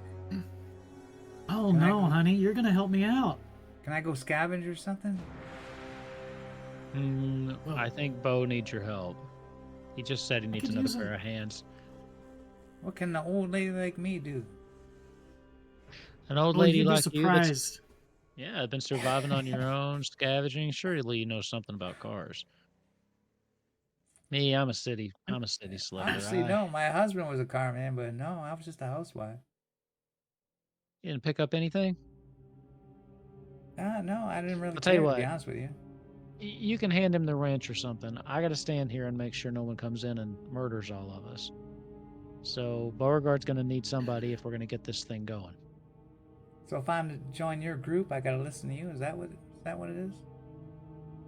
Oh,
Can I
no,
go-
honey. You're going to help me out.
Can I go scavenge or something?
I think Bo needs your help. He just said he needs
could
another
use
pair of hands.
What can an old lady like me do?
An old
Well,
lady
you'd be
like you that's
surprised.
been surviving on your own, scavenging. Surely you know something about cars. Me, I'm a city slicker.
Honestly, no. My husband was a car man, but no, I was just a housewife.
You didn't pick up anything?
No, I didn't really
I'll tell you
care, to
what.
be honest with you.
You can hand him the wrench or something. I got to stand here and make sure no one comes in and murders all of us. So Beauregard's going to need somebody if we're going to get this thing going.
So if I'm to join your group, I gotta listen to you. Is that what it is?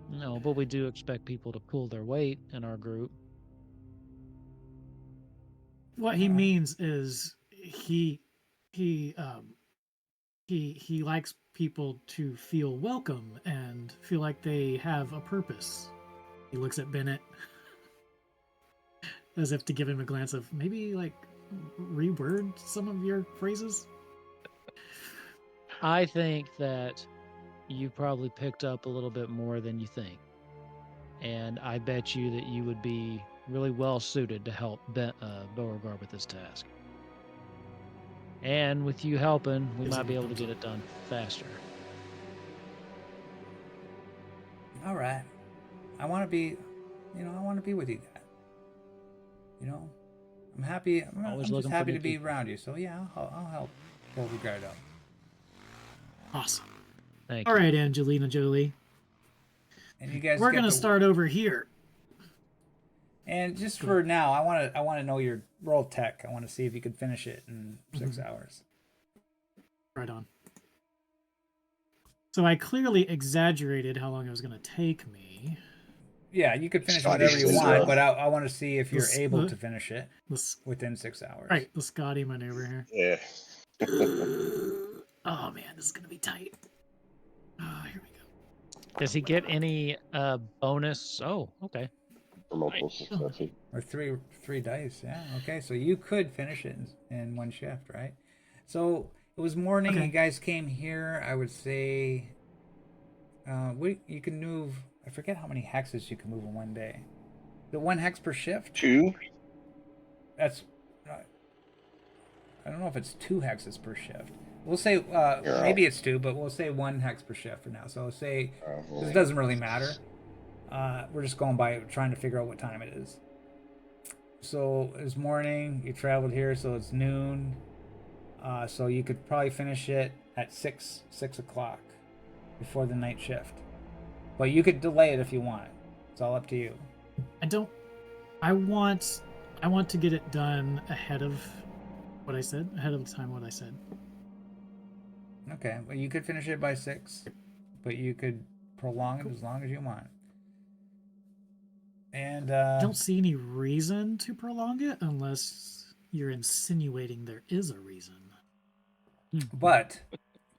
No, but we do expect people to pull their weight in our group.
What he means is he likes people to feel welcome and feel like they have a purpose. He looks at Bennett as if to give him a glance of maybe like reword some of your phrases.
I think that you probably picked up a little bit more than you think. And I bet you that you would be really well suited to help Beauregard with this task. And with you helping, we
Gives
might
him
be
a
able to
thumbs
get
up.
it done faster.
All right. I want to be with you guys. You know, I'm happy. I'm
Always
just
looking for
happy
new
to be
people.
around you. So yeah, I'll help Beauregard out.
Awesome.
Thank
All
you.
right, Angelina Jolie.
And you guys,
We're
get
gonna
to-
start over here.
And just for now, I want to know your roll tech. I want to see if you could finish it in 6 hours.
Right on. So I clearly exaggerated how long it was gonna take me.
Yeah, you could finish
Scotty
whatever you want,
syndrome.
but I want to see if you're
This-
able to finish it
This,
within 6 hours.
right, the Scotty maneuver here.
Yeah.
Oh man, this is gonna be tight. Oh, here we go.
Does he get any bonus? Oh, okay.
For multiple successes.
Or three dice. Yeah. Okay. So you could finish it in one shift, right? So it was morning.
Okay.
You guys came here. I would say, you can move. I forget how many hexes you can move in one day. The 1 hex per shift.
2?
That's. I don't know if it's 2 hexes per shift. We'll say maybe it's 2, but we'll say 1 hex per shift for now. So say this doesn't really matter. We're just going by trying to figure out what time it is. So it's morning. You traveled here, so it's noon. So you could probably finish it at 6 o'clock before the night shift. But you could delay it if you want. It's all up to you.
I want to get it done ahead of what I said, ahead of the time what I said.
Okay, well, you could finish it by 6, but you could prolong it as long as you want. And
I don't see any reason to prolong it unless you're insinuating there is a reason.
but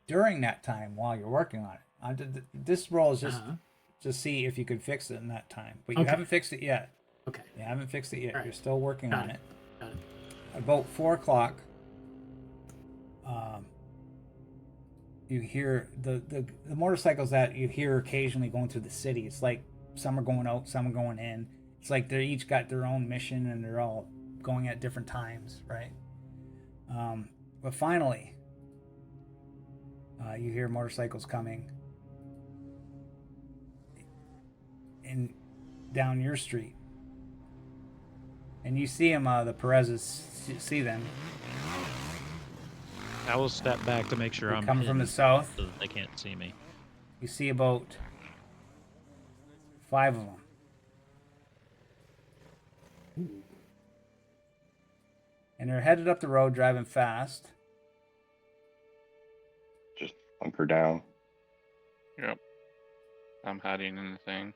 during that time, while you're working on it, this roll is just
Uh-huh.
to see if you could fix it in that time. But you
Okay.
haven't fixed it yet.
Okay.
You haven't fixed it yet.
All right.
You're still working
Got
on
it.
it.
Got it.
About 4 o'clock, you hear the motorcycles that you hear occasionally going through the city. It's like some are going out, some are going in. It's like they're each got their own mission and they're all going at different times, right? But finally, you hear motorcycles coming in down your street, and you see them. The Perez's see them.
I will step back to make sure
They're
I'm
coming from the
hidden
south.
so that they can't see me.
You see about 5 of them. And they're headed up the road driving fast.
Just hunker down.
Yep. I'm hiding in the thing.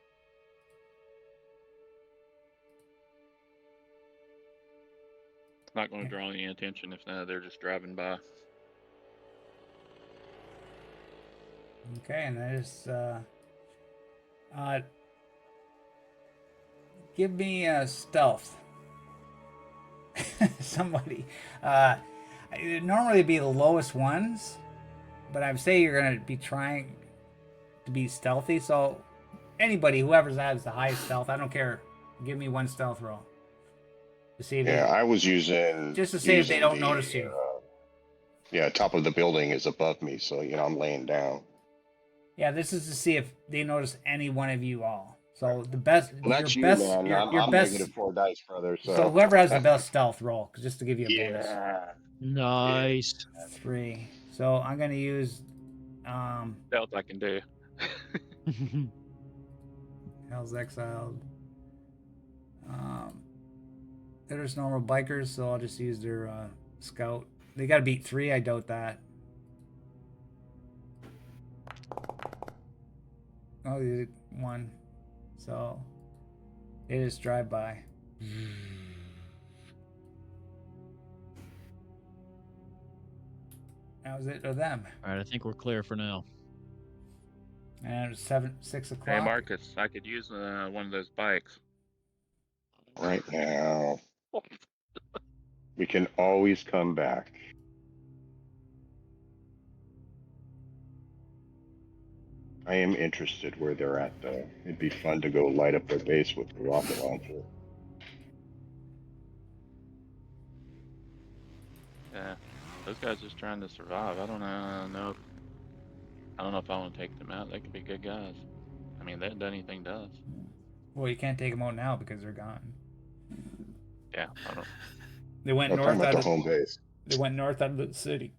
It's not going to draw any attention if they're just driving by.
Okay, and there's give me a stealth. Somebody. It'd normally be the lowest ones, but I'd say you're gonna be trying to be stealthy. So anybody, whoever has the highest stealth, I don't care. Give me one stealth roll to see if
Yeah, I was using
just to see if they
using
don't
the,
notice you.
Yeah, top of the building is above me, so I'm laying down.
Yeah, this is to see if they notice any one of you all. So the best,
Well, that's
your best,
man.
your
I'm
best.
-4 dice, brother.
So whoever has the best stealth roll, just to give you a bonus.
Yeah.
Nice.
3. So I'm gonna use
Stealth I can do.
Hell's Exiled. They're just normal bikers, so I'll just use their scout. They gotta beat 3, I doubt that. Oh, they did 1. So they just drive by. That was it for them.
All right, I think we're clear for now.
And it's 6 o'clock.
Hey, Marcus, I could use one of those bikes.
Right now, we can always come back. I am interested where they're at, though. It'd be fun to go light up their base with the rocket launcher.
Yeah, those guys just trying to survive. I don't know. I don't know if I want to take them out. They could be good guys. I mean, they haven't done anything to us.
Well, you can't take them out now because they're gone.
Yeah, I don't.
They went
I'm
north
talking about
out
the
of
home base.
They went north out of the city.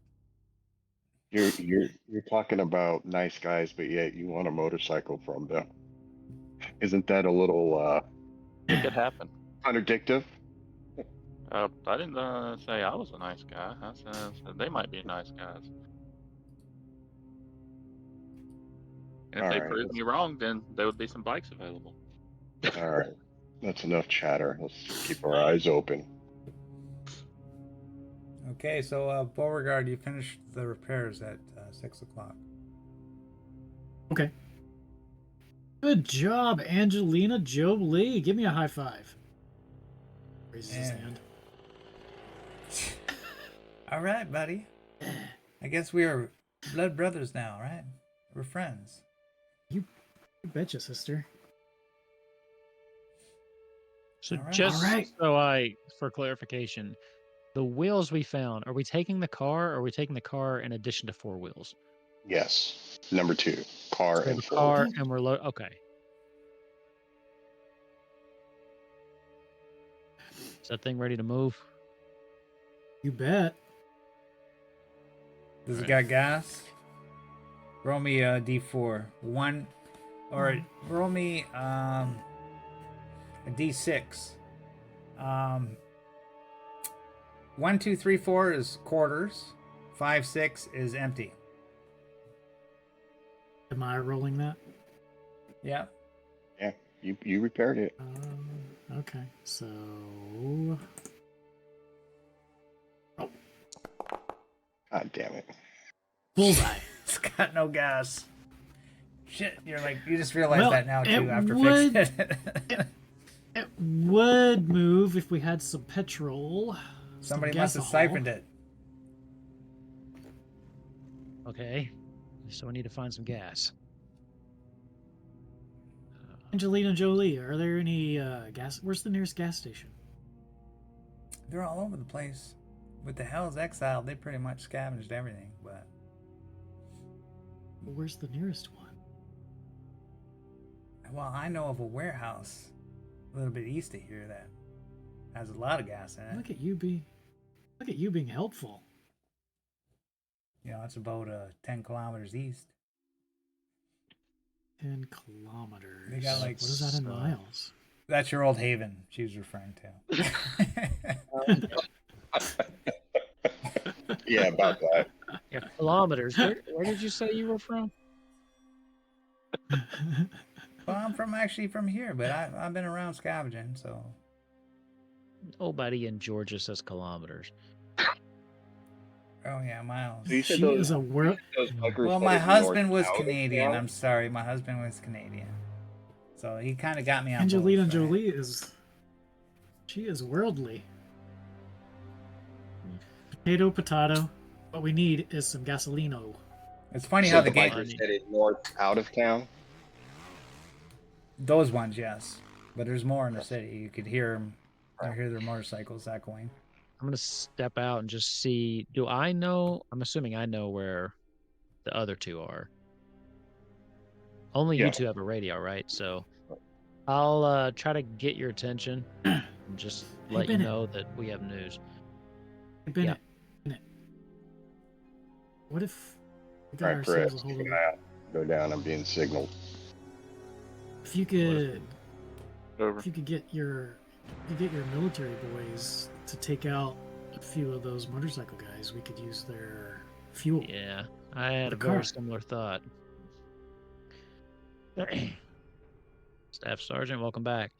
You're talking about nice guys, but yet you want a motorcycle from them. Isn't that a little
It could happen.
contradictive?
I didn't say I was a nice guy. I said they might be nice guys. And if they
Alright,
prove
let's-
me wrong, then there would be some bikes available.
All right, that's enough chatter. Let's keep our eyes open.
Okay, so Beauregard, you finished the repairs at 6 o'clock.
Okay. Good job, Angelina Jolie. Give me a high five. Raises his
Yeah.
hand.
All right, buddy. I guess we are blood brothers now, right? We're friends.
You betcha, sister.
So
All right.
just
All right.
so for clarification, the wheels we found, are we taking the car or are we taking the car in addition to 4 wheels?
Yes, number 2, car
So
and
the
4.
car and we're okay. Is that thing ready to move?
You bet.
Does it
Right.
got gas? Roll me a D4. One, or roll me a D6. 1, 2, 3, 4 is quarters. 5, 6 is empty.
Am I rolling that?
Yeah.
Yeah, you repaired it.
Okay, so
God damn it.
bullseye.
It's got no gas. Shit, you just realized
Well,
that now
it
too after
would-
fixing it.
It would move if we had some petrol.
Somebody
some
must have
gasohol.
siphoned it.
Okay. So I need to find some gas.
Angelina Jolie, are there any gas? Where's the nearest gas station?
They're all over the place. With the Hell's Exile, they pretty much scavenged everything, but
Where's the nearest one?
well, I know of a warehouse a little bit east of here that has a lot of gas in it.
Look at you being helpful.
You know, it's about 10 kilometers east.
10 kilometers.
They got, like,
what is that in
so-
miles?
That's your old haven she was referring to.
Yeah, about that.
Yeah, kilometers. Where did you say you were from?
Well, I'm actually from here, but I've been around scavenging, so
Nobody in Georgia says kilometers.
oh yeah, miles.
So you said
She
those,
is a world.
those bikers
Well,
headed
my husband
north
was
out of
Canadian.
town?
I'm sorry, my husband was Canadian, so he kind of got me on.
Angelina
both, right?
Jolie is. She is worldly. Potato, potato. What we need is some gasolino.
It's funny
So
how
the
the game.
bikers headed north out of town.
Those ones, yes, but there's more in the city. You could hear them. I hear their motorcycles echoing.
I'm gonna step out and just see. Do I know? I'm assuming I know where the other two are. Only
Yeah.
you two have a radio, right? So I'll try to get your attention and just
Hey,
let you
Bennett.
know that we have news.
Hey, Bennett. Bennett. What if we got
All right, Chris,
ourselves a hold
keep
of
an eye out. Go down. I'm being signaled.
If you could,
Over.
if you could get your military boys to take out a few of those motorcycle guys, we could use their fuel.
Yeah, I had
The
a very
car.
similar thought. Staff Sergeant, welcome back.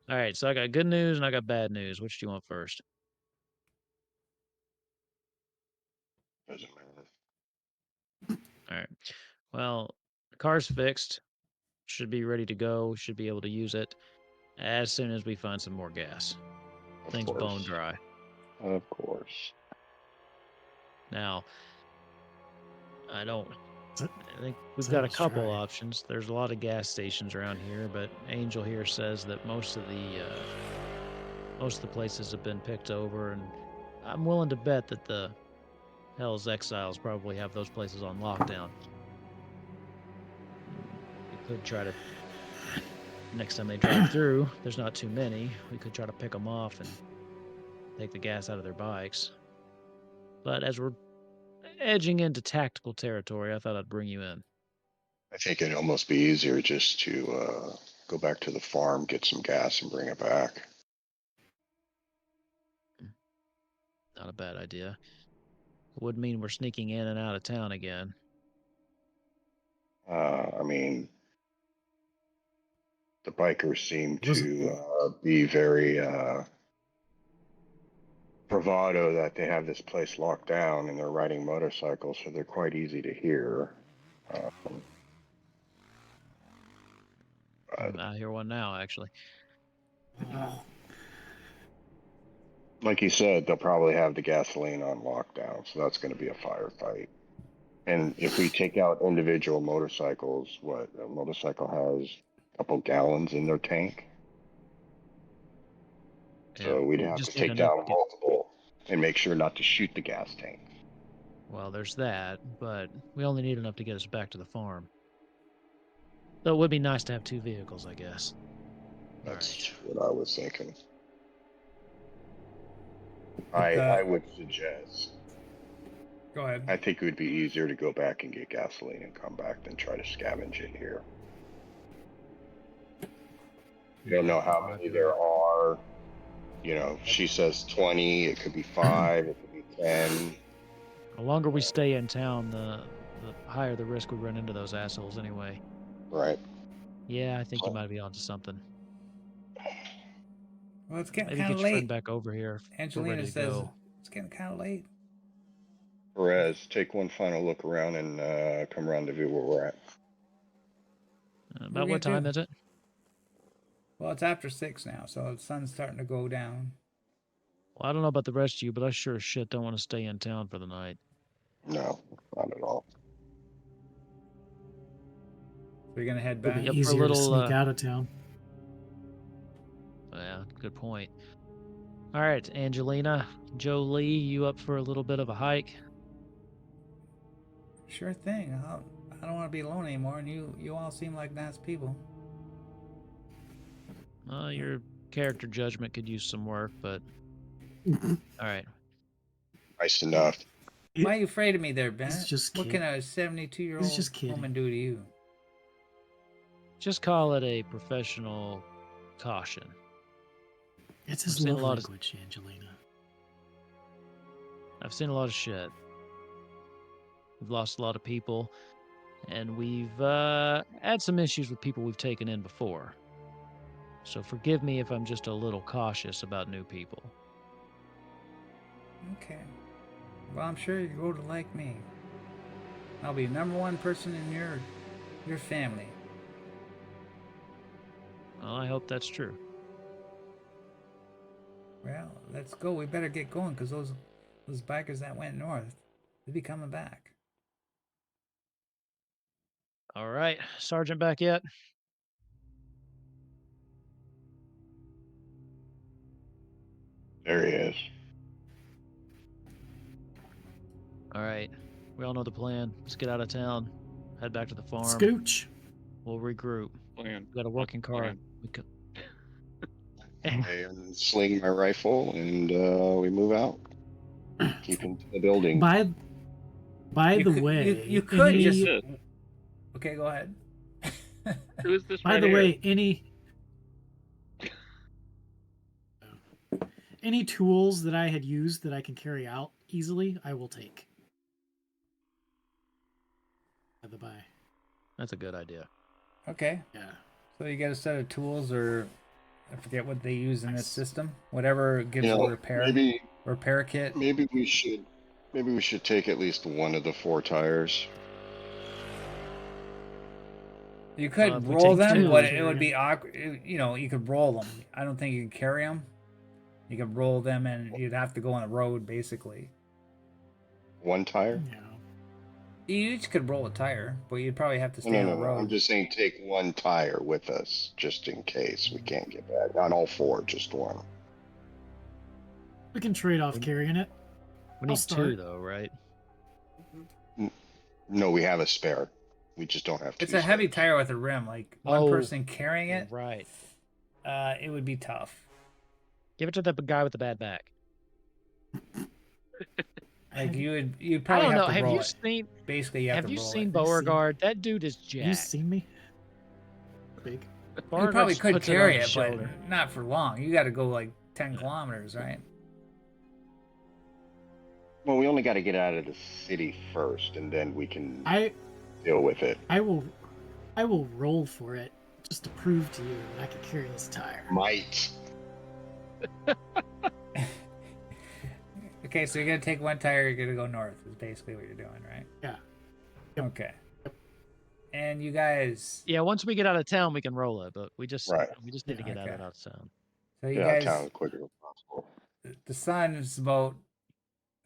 All right, so I got good news and I got bad news. Which do you want first?
Doesn't matter.
All right. Well, the car's fixed. Should be ready to go. Should be able to use it as soon as we find some more gas.
Of
Thing's
course.
bone dry.
Of course.
Now, I don't.
Is it-
I think we've
so
got a
let's
couple
try.
options. There's a lot of gas stations around here, but Angel here says that most of the places have been picked over, and I'm willing to bet that the Hell's Exiles probably have those places on lockdown. We could try to next time they drive through. There's not too many. We could try to pick them off and take the gas out of their bikes. But as we're edging into tactical territory, I thought I'd bring you in.
I think it'd almost be easier just to go back to the farm, get some gas, and bring it back.
Not a bad idea. It would mean we're sneaking in and out of town again.
I mean, the bikers seem
Was
to be very bravado that they have this place locked down and they're riding motorcycles, so they're quite easy to hear.
I hear one now, actually.
Like you said, they'll probably have the gasoline on lockdown, so that's going to be a firefight. And if we take out individual motorcycles, what a motorcycle has a couple gallons in their tank, so we'd have to
just need
take
enough
down
to get-
multiple and make sure not to shoot the gas tank.
Well, there's that, but we only need enough to get us back to the farm. Though it would be nice to have two vehicles, I guess.
That's what I was thinking. I would suggest.
Go ahead.
I think it would be easier to go back and get gasoline and come back than try to scavenge it here. You don't know how many there are. You know, she says 20. It could be 5. It could be 10.
The longer we stay in town, the higher the risk we run into those assholes anyway.
Right.
Yeah, I think you might be onto something.
Well, it's getting
Maybe
kind
get
of
your friend
late.
back over here. If we're
Angelina
ready to
says
go.
it's getting kind of late.
Perez, take one final look around and come rendezvous where we're at.
About what
gonna
time
do?
is it?
Well, it's after 6 now, so the sun's starting to go down.
Well, I don't know about the rest of you, but I sure as shit don't want to stay in town for the night.
No, not at all.
So you're gonna head
It'll
back.
be
Up for a
easier to
little,
sneak out of town.
Yeah, good point. All right, Angelina, Jolie, you up for a little bit of a hike?
Sure thing. I don't want to be alone anymore, and you all seem like nice people.
Your character judgment could use some work, but all right.
Nice enough.
Why are you afraid of me there, Bennett?
just
What
kid-
can a 72-year-old
just kidding.
woman do to you?
Just call it a professional caution.
It's his
I've seen a
love
lot of-
language, Angelina.
I've seen a lot of shit. We've lost a lot of people, and we've had some issues with people we've taken in before. So forgive me if I'm just a little cautious about new people.
Okay. Well, I'm sure you're going to like me. I'll be #1 person in your family.
Well, I hope that's true.
Well, let's go. We better get going, because those bikers that went north, they'll be coming back.
All right, Sergeant back yet?
There he is.
All right, we all know the plan. Let's get out of town, head back to the farm.
Scooch.
We'll regroup.
Plan.
We got a working car.
plan?
We could...
And sling my rifle, and we move out. Keep into the building.
By
You
the
could-
way,
you could
any-
just.
Yes.
Okay, go ahead.
Who is this?
By
right
the
here?
way, any tools that I had used that I can carry out easily, I will take. By the by.
That's a good idea.
Okay,
Yeah.
so you get a set of tools, or I forget what they use in this
Nice.
system. Whatever gives
You
you
know,
a repair kit.
maybe we should take at least one of the 4 tires.
You could
if we
roll
take
them,
two,
but
we
it would be awkward. You know, you could roll them. I don't think you can carry them. You could roll them, and you'd have to go on the road, basically.
1 tire?
Yeah.
You each could roll a tire, but you'd probably have to stay on the
No.
road.
I'm just saying take 1 tire with us, just in case we can't get back. Not all 4, just 1.
We can trade off carrying it.
We need
I'll
2
start.
though, right?
No, we have a spare. We just don't have 2
It's a heavy
spares.
tire with a rim. Like one
Oh,
person carrying it,
Right.
it would be tough.
Give it to the guy with the bad back.
Like you'd
I
probably
don't know.
have to
Have
roll
you
it.
seen?
Basically, you have
Have
to
you
roll
seen
it.
Have you seen-
Beauregard? That dude is
Have you
jacked.
seen me? Big.
You
Beauregard
probably
just
could
puts it on
carry
his
it,
shoulder.
but not for long. You got to go like 10 kilometers, right?
Well, we only got to get out of the city first, and then we can
I
deal with it.
will roll for it just to prove to you that I can carry this tire.
Might.
Okay, so you're gonna take 1 tire. You're gonna go north. Is basically what you're doing, right?
Yeah. Yep.
Okay. And you guys,
Yeah, once we get out of town, we can roll it, but we just
Right.
need to get
Okay.
out of town.
so you
Get out of
guys,
town as quickly as possible.
the sun is about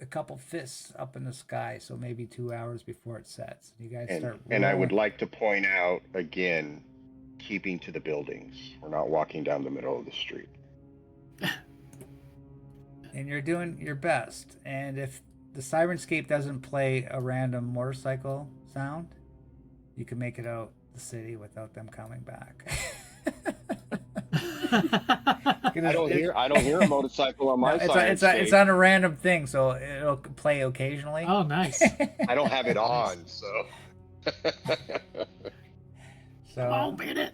a couple fists up in the sky, so maybe 2 hours before it sets. You guys start.
And I would
rolling.
like to point out again, keeping to the buildings. We're not walking down the middle of the street.
And you're doing your best. And if the Sirenscape doesn't play a random motorcycle sound, you can make it out the city without them coming back. Because
I don't hear a motorcycle on my side.
It's on a random thing, so it'll play occasionally.
Oh, nice.
I don't have it on, so.
So
Come on, Bennett.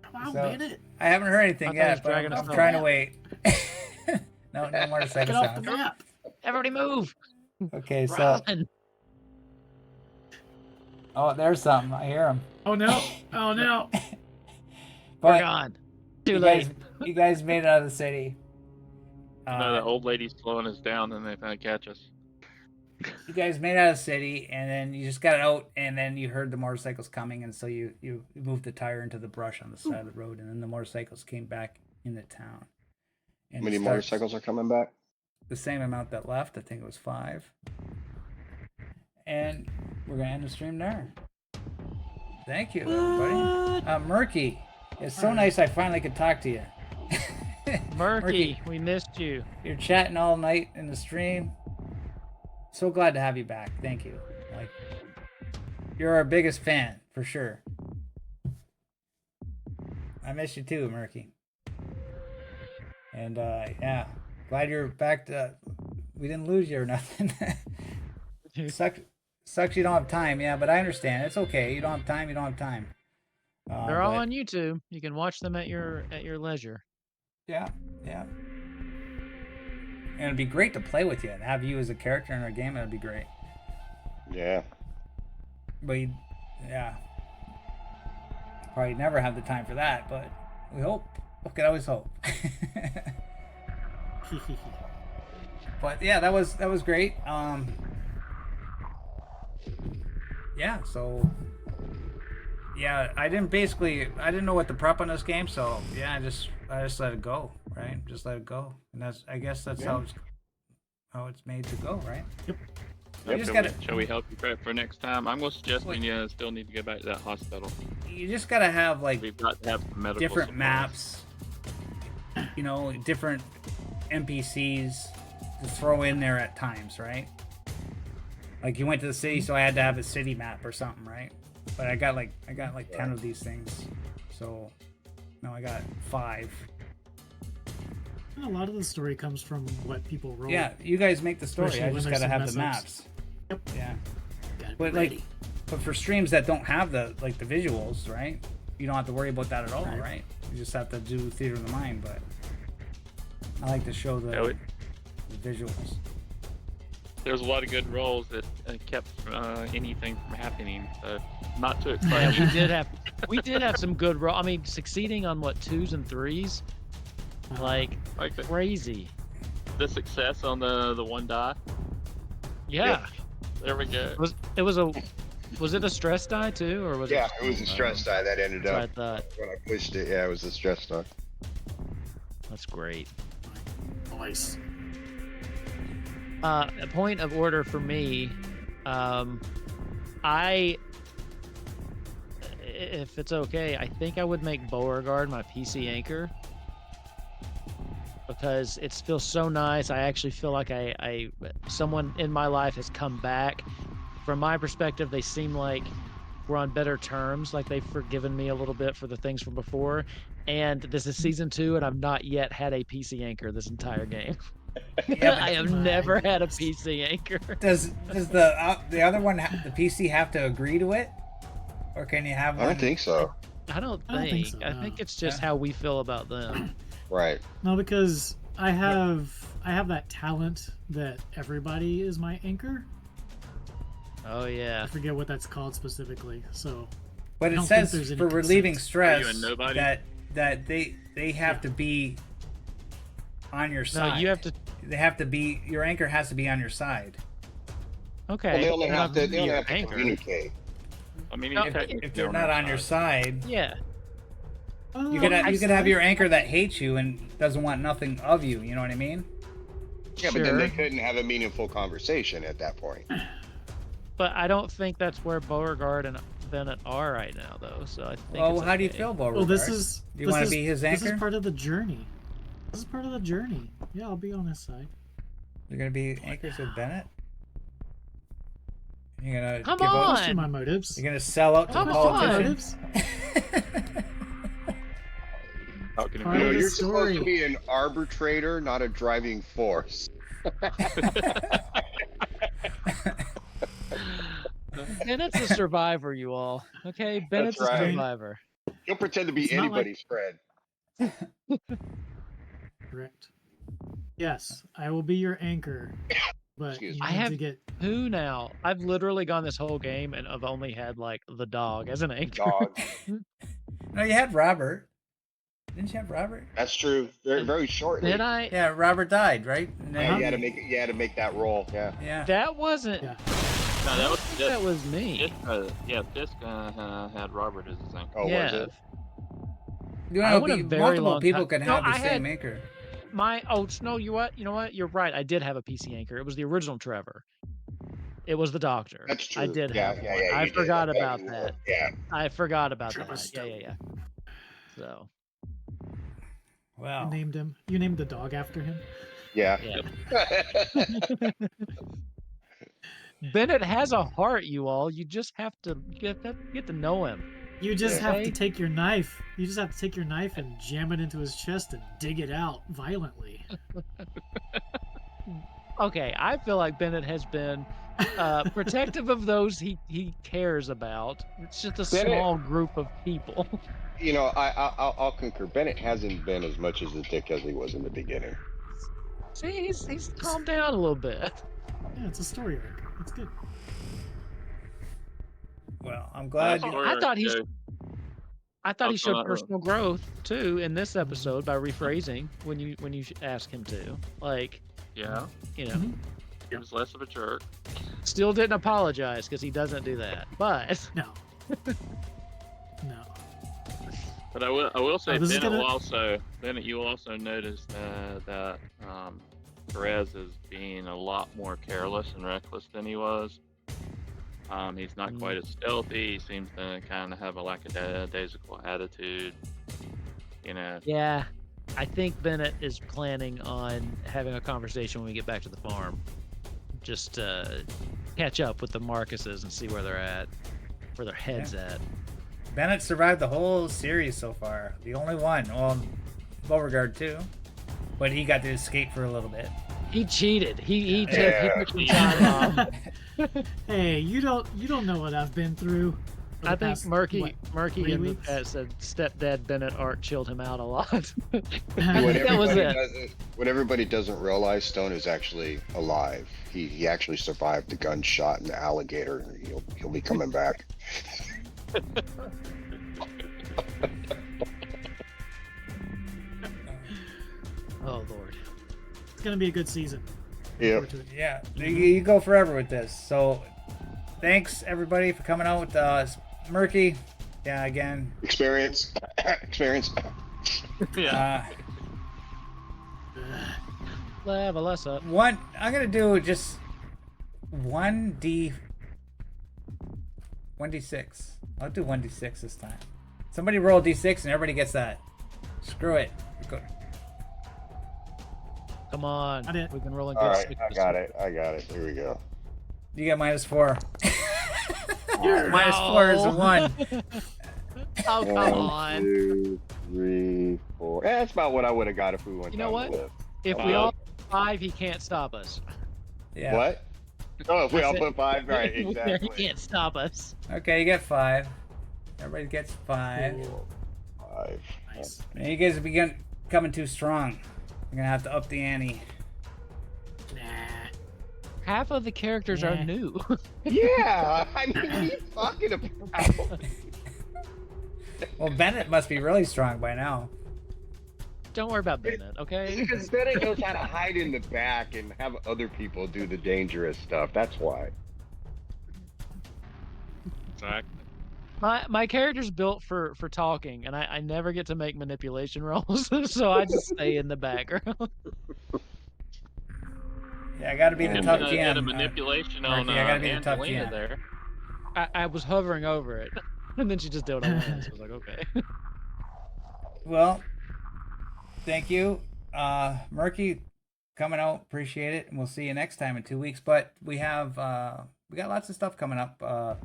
Come on,
So-
Bennett.
I haven't heard anything
I thought he was
yet, but
dragging
I'm
us
trying to
out.
wait. No motorcycle
Get off the
sounds.
map.
Everybody move!
Okay, so
Run!
oh, there's something. I hear him.
Oh, no. Oh, no.
We're
But
gone. Too
you
late.
you guys made it out of the city.
No, the old lady's slowing us down, and they finally catch us.
You guys made it out of the city, and then you just got out, and then you heard the motorcycles coming, and so you moved the tire into the brush on the side of the road, and then the motorcycles came back into town.
How
And
many
it starts-
motorcycles are coming back?
The same amount that left. I think it was 5. And we're gonna end the stream there. Thank you, everybody. Murky, it's so nice I finally could talk to you.
Murky, we missed you.
You're chatting all night in the stream. So glad to have you back. Thank you. Like, you're our biggest fan for sure. I miss you too, Murky. And yeah, glad you're back. We didn't lose you or nothing. Sucks you don't have time. Yeah, but I understand. It's okay. You don't have time. You don't have time.
They're all
but-
on YouTube. You can watch them at your leisure.
Yeah, yeah. And it'd be great to play with you and have you as a character in our game. It'd be great.
Yeah.
But yeah, probably never have the time for that. But we hope. We can always hope. But yeah, that was great. Yeah. So yeah, I didn't know what to prep on this game. So yeah, I just let it go. Right, just let it go, and I guess that's how it's made to go. Right.
Yep.
You just gotta.
Shall we help you prep for next time? I'm going to suggest you still need to go back to that hospital.
You just gotta have like
We've got to have some medical
different
supplies.
maps, you know, different NPCs to throw in there at times, right? Like you went to the city, so I had to have a city map or something, right? But I got like 10 of these things, so now I got 5.
A lot of the story comes from what people roll.
Yeah, you guys make the story.
Especially
I
when
just
there's
gotta
some
have the
mess-ups.
maps.
Yep.
Yeah,
Gotta be
but
ready.
like, but for streams that don't have the visuals, right? You don't have to worry about that at all,
Right.
right? You just have to do theater of the mind. But I like to show the
Yeah,
visuals.
There's a lot of good rolls that kept anything from happening. So not too
Yeah,
excited.
we did have some good I mean, succeeding on what 2s and 3s, like
Like
crazy.
the success on the one die.
Yeah.
There we go.
Was it a stress die too, or was
Yeah,
it?
it was a stress die that ended
That's what I
up
thought.
when I pushed it. Yeah, it was a stress die.
That's great.
Nice.
A point of order for me. If it's okay, I think I would make Beauregard my PC anchor because it feels so nice. I actually feel like someone in my life has come back. From my perspective, they seem like we're on better terms. Like they've forgiven me a little bit for the things from before. And this is season 2, and I've not yet had a PC anchor this entire game.
Yeah,
I have never had a PC anchor.
Does the other one the PC have to agree to it, or can you have
I
one?
don't think so.
I don't
I don't think
think.
so,
I
no.
think it's just
Yeah.
how we feel about them.
Right.
No, because I have that talent that everybody is my anchor.
Oh yeah.
I forget what that's called specifically. So
But
I
it
don't think
says
there's any
for relieving
consent.
stress
Are you a nobody?
that they have to be on your
No,
side.
you have to.
They have to be. Your anchor has to be on your side.
Okay.
Well, they only
they're
have
not
to. They only
your
have to
anchor.
communicate.
I mean,
No,
If they're not on your side,
Yeah.
Oh,
you could
I
have
see.
your anchor that hates you and doesn't want nothing of you. You know what I mean?
Yeah, but then they
Sure.
couldn't have a meaningful conversation at that point.
But I don't think that's where Beauregard and Bennett are right now, though. So I think.
Well,
it's
how do you
okay.
feel, Beauregard?
Well, this is.
Do you
this
wanna
is-
be his
This
anchor?
is part of the journey. This is part of the journey. Yeah, I'll be on his side.
You're gonna be anchors with Bennett. You're gonna
Come
give
on!
Out,
Those are my motives.
you're gonna sell out to
Come
the
on!
politicians.
talking to
Part
You know,
of
me.
the
you're supposed to
story.
be an arbitrator, not a driving force.
Bennett's a survivor, you all. Okay, Bennett's a
right.
survivor.
He'll pretend to be
It's not like-
anybody's friend.
Correct. Yes, I will be your anchor, but
Excuse
you
me.
I
need
have
to get.
Who now? I've literally gone this whole game and I've only had like the dog as an anchor.
Dog.
No, you had Robert. Didn't you have Robert?
That's true. Very, very shortly.
Did I?
Yeah, Robert died, right? And
Yeah,
then-
you had to make that roll. Yeah.
Yeah.
That wasn't.
Yeah.
No, that was
That was me.
Fisk had Robert as his anchor.
Oh,
yeah.
was it?
You
I
know,
went a very
multiple
long
people
time-
could
No,
have the
I
same
had-
anchor.
No, you know what? You're right. I did have a PC anchor. It was the original Trevor. It was the doctor.
That's true.
I did
Yeah,
have
yeah,
one.
yeah,
I
you did.
forgot
Okay,
about
you were.
that.
Yeah.
I forgot about
Trevor
that.
Stone.
Yeah. So
Wow.
You named him. You named the dog after him.
Yeah.
yeah. Bennett has a heart, you all. You just have to get to know him.
You just
Yeah.
have to
Okay.
take your knife. You just have to take your knife and jam it into his chest and dig it out violently.
Okay, I feel like Bennett has been protective of those he cares about. It's just a
Bennett-
small group of people.
You know, I'll concur. Bennett hasn't been as much as a dick as he was in the beginning.
See, he's calmed down a little bit.
Yeah, it's a story arc. It's good.
Well, I'm glad.
Oh,
You,
I thought he's-
So,
I thought he
Also,
showed personal growth too in this episode by rephrasing when you asked him to. Like,
yeah,
you know,
Mhm.
he was less of a jerk.
still didn't apologize because he doesn't do that. But
No. No.
But I will say,
this is
Bennett, you also noticed that Perez is being a lot more careless and reckless than he was. He's not quite as stealthy. He seems to kind of have a lackadaisical attitude. You know.
yeah, I think Bennett is planning on having a conversation when we get back to the farm. Just catch up with the Marcuses and see where they're at, where their heads at.
Bennett survived the whole series so far. The only one. Well, Beauregard too, but he got to escape for a little bit.
He cheated. He
Yeah.
took some time off.
Hey, you don't know what I've been through. for
I
the
think
past,
Murky
what,
Murky
3
in the
weeks?
chat said stepdad Bennett Art chilled him out a lot.
What
That was
everybody
it.
doesn't, what everybody doesn't realize, Stone is actually alive. He actually survived the gunshot and the alligator. He'll be coming back.
Oh Lord.
It's gonna be a good season.
Yeah.
Forward to it.
Yeah, you go forever with this. So, thanks everybody for coming out with us. Murky, yeah, again.
Experience. Experience.
Yeah.
Level us up.
One, I'm gonna do just 1d6. I'll do 1d6 this time. Somebody roll d6 and everybody gets that. Screw it. Go.
Come on.
Got it.
We've been rolling
All
good
right,
sixes.
I got it. Here we go.
You get -4.
No.
-4 is a 1.
Oh come
1,
on.
2, 3, 4. That's about what I would have got if we went
You know
down
what?
the lift.
If we all 5, he can't stop us.
Yeah.
What? Oh, if we all
That's it.
put 5, right?
He
Exactly.
can't stop us.
Okay, you get 5. Everybody gets 5.
5.
Nice.
And you guys are coming too strong. I'm gonna have to up the ante.
Nah.
Half of the characters are
Yeah.
new.
Yeah, I mean, what are you talking about?
Well, Bennett must be really strong by now.
Don't worry about Bennett, okay?
Because Bennett knows how to hide in the back and have other people do the dangerous stuff. That's why.
Exactly.
My character's built for talking, and I never get to make manipulation rolls, so I just stay in the background.
Yeah, I gotta be the
And
tough
a
GM.
manipulation
Marky,
on
I gotta be the tough
Angelina
GM.
there.
I was hovering over it, and then she just did what I wanted. So I was like, okay.
Well, thank you, Murky, coming out. Appreciate it, and we'll see you next time in 2 weeks. But we have we got lots of stuff coming up. I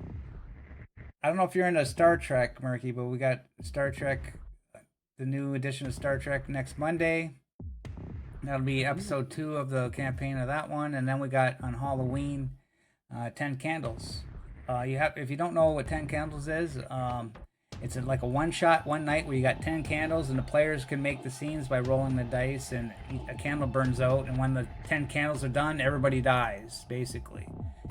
don't know if you're into Star Trek, Murky, but we got Star Trek the new edition of Star Trek next Monday. That'll be episode 2 of the campaign of that one, and then we got on Halloween, 10 Candles. If you don't know what 10 Candles is, it's like a one-shot, one night where you got 10 candles, and the players can make the scenes by rolling the dice, and a candle burns out, and when the 10 candles are done, everybody dies, basically.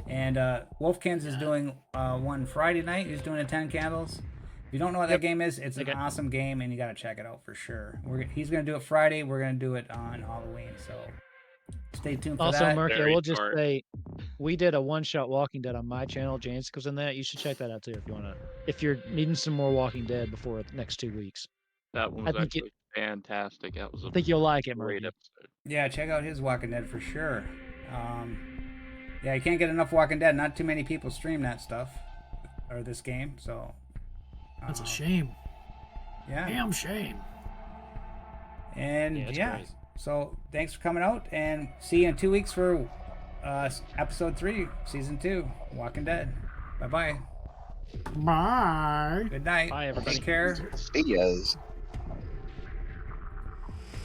And Wolfkins is doing one Friday night. He's doing a 10 Candles. If you don't know what that game is, it's an awesome game, and you got to check it out for sure. He's going to do it Friday. We're going to do it on Halloween, so stay tuned for
Also,
that.
Murky, I
Very
will just
smart.
say, we did a one-shot Walking Dead on my channel. James goes in that. You should check that out too if you wanna. If you're needing some more Walking Dead before the next 2 weeks,
That one
I
was
think
actually fantastic. That was a
I think you'll like it,
great
Murky.
episode.
Yeah, check out his Walking Dead for sure. Yeah, you can't get enough Walking Dead. Not too many people stream that stuff or this game, so
That's a shame.
yeah.
Damn shame.
And
Yeah, it's
yeah,
great.
so thanks for coming out, and see you in 2 weeks for episode 3, season 2, Walking Dead. Bye bye.
Bye.
Good night.
Bye, everybody.
Take care.
See yas.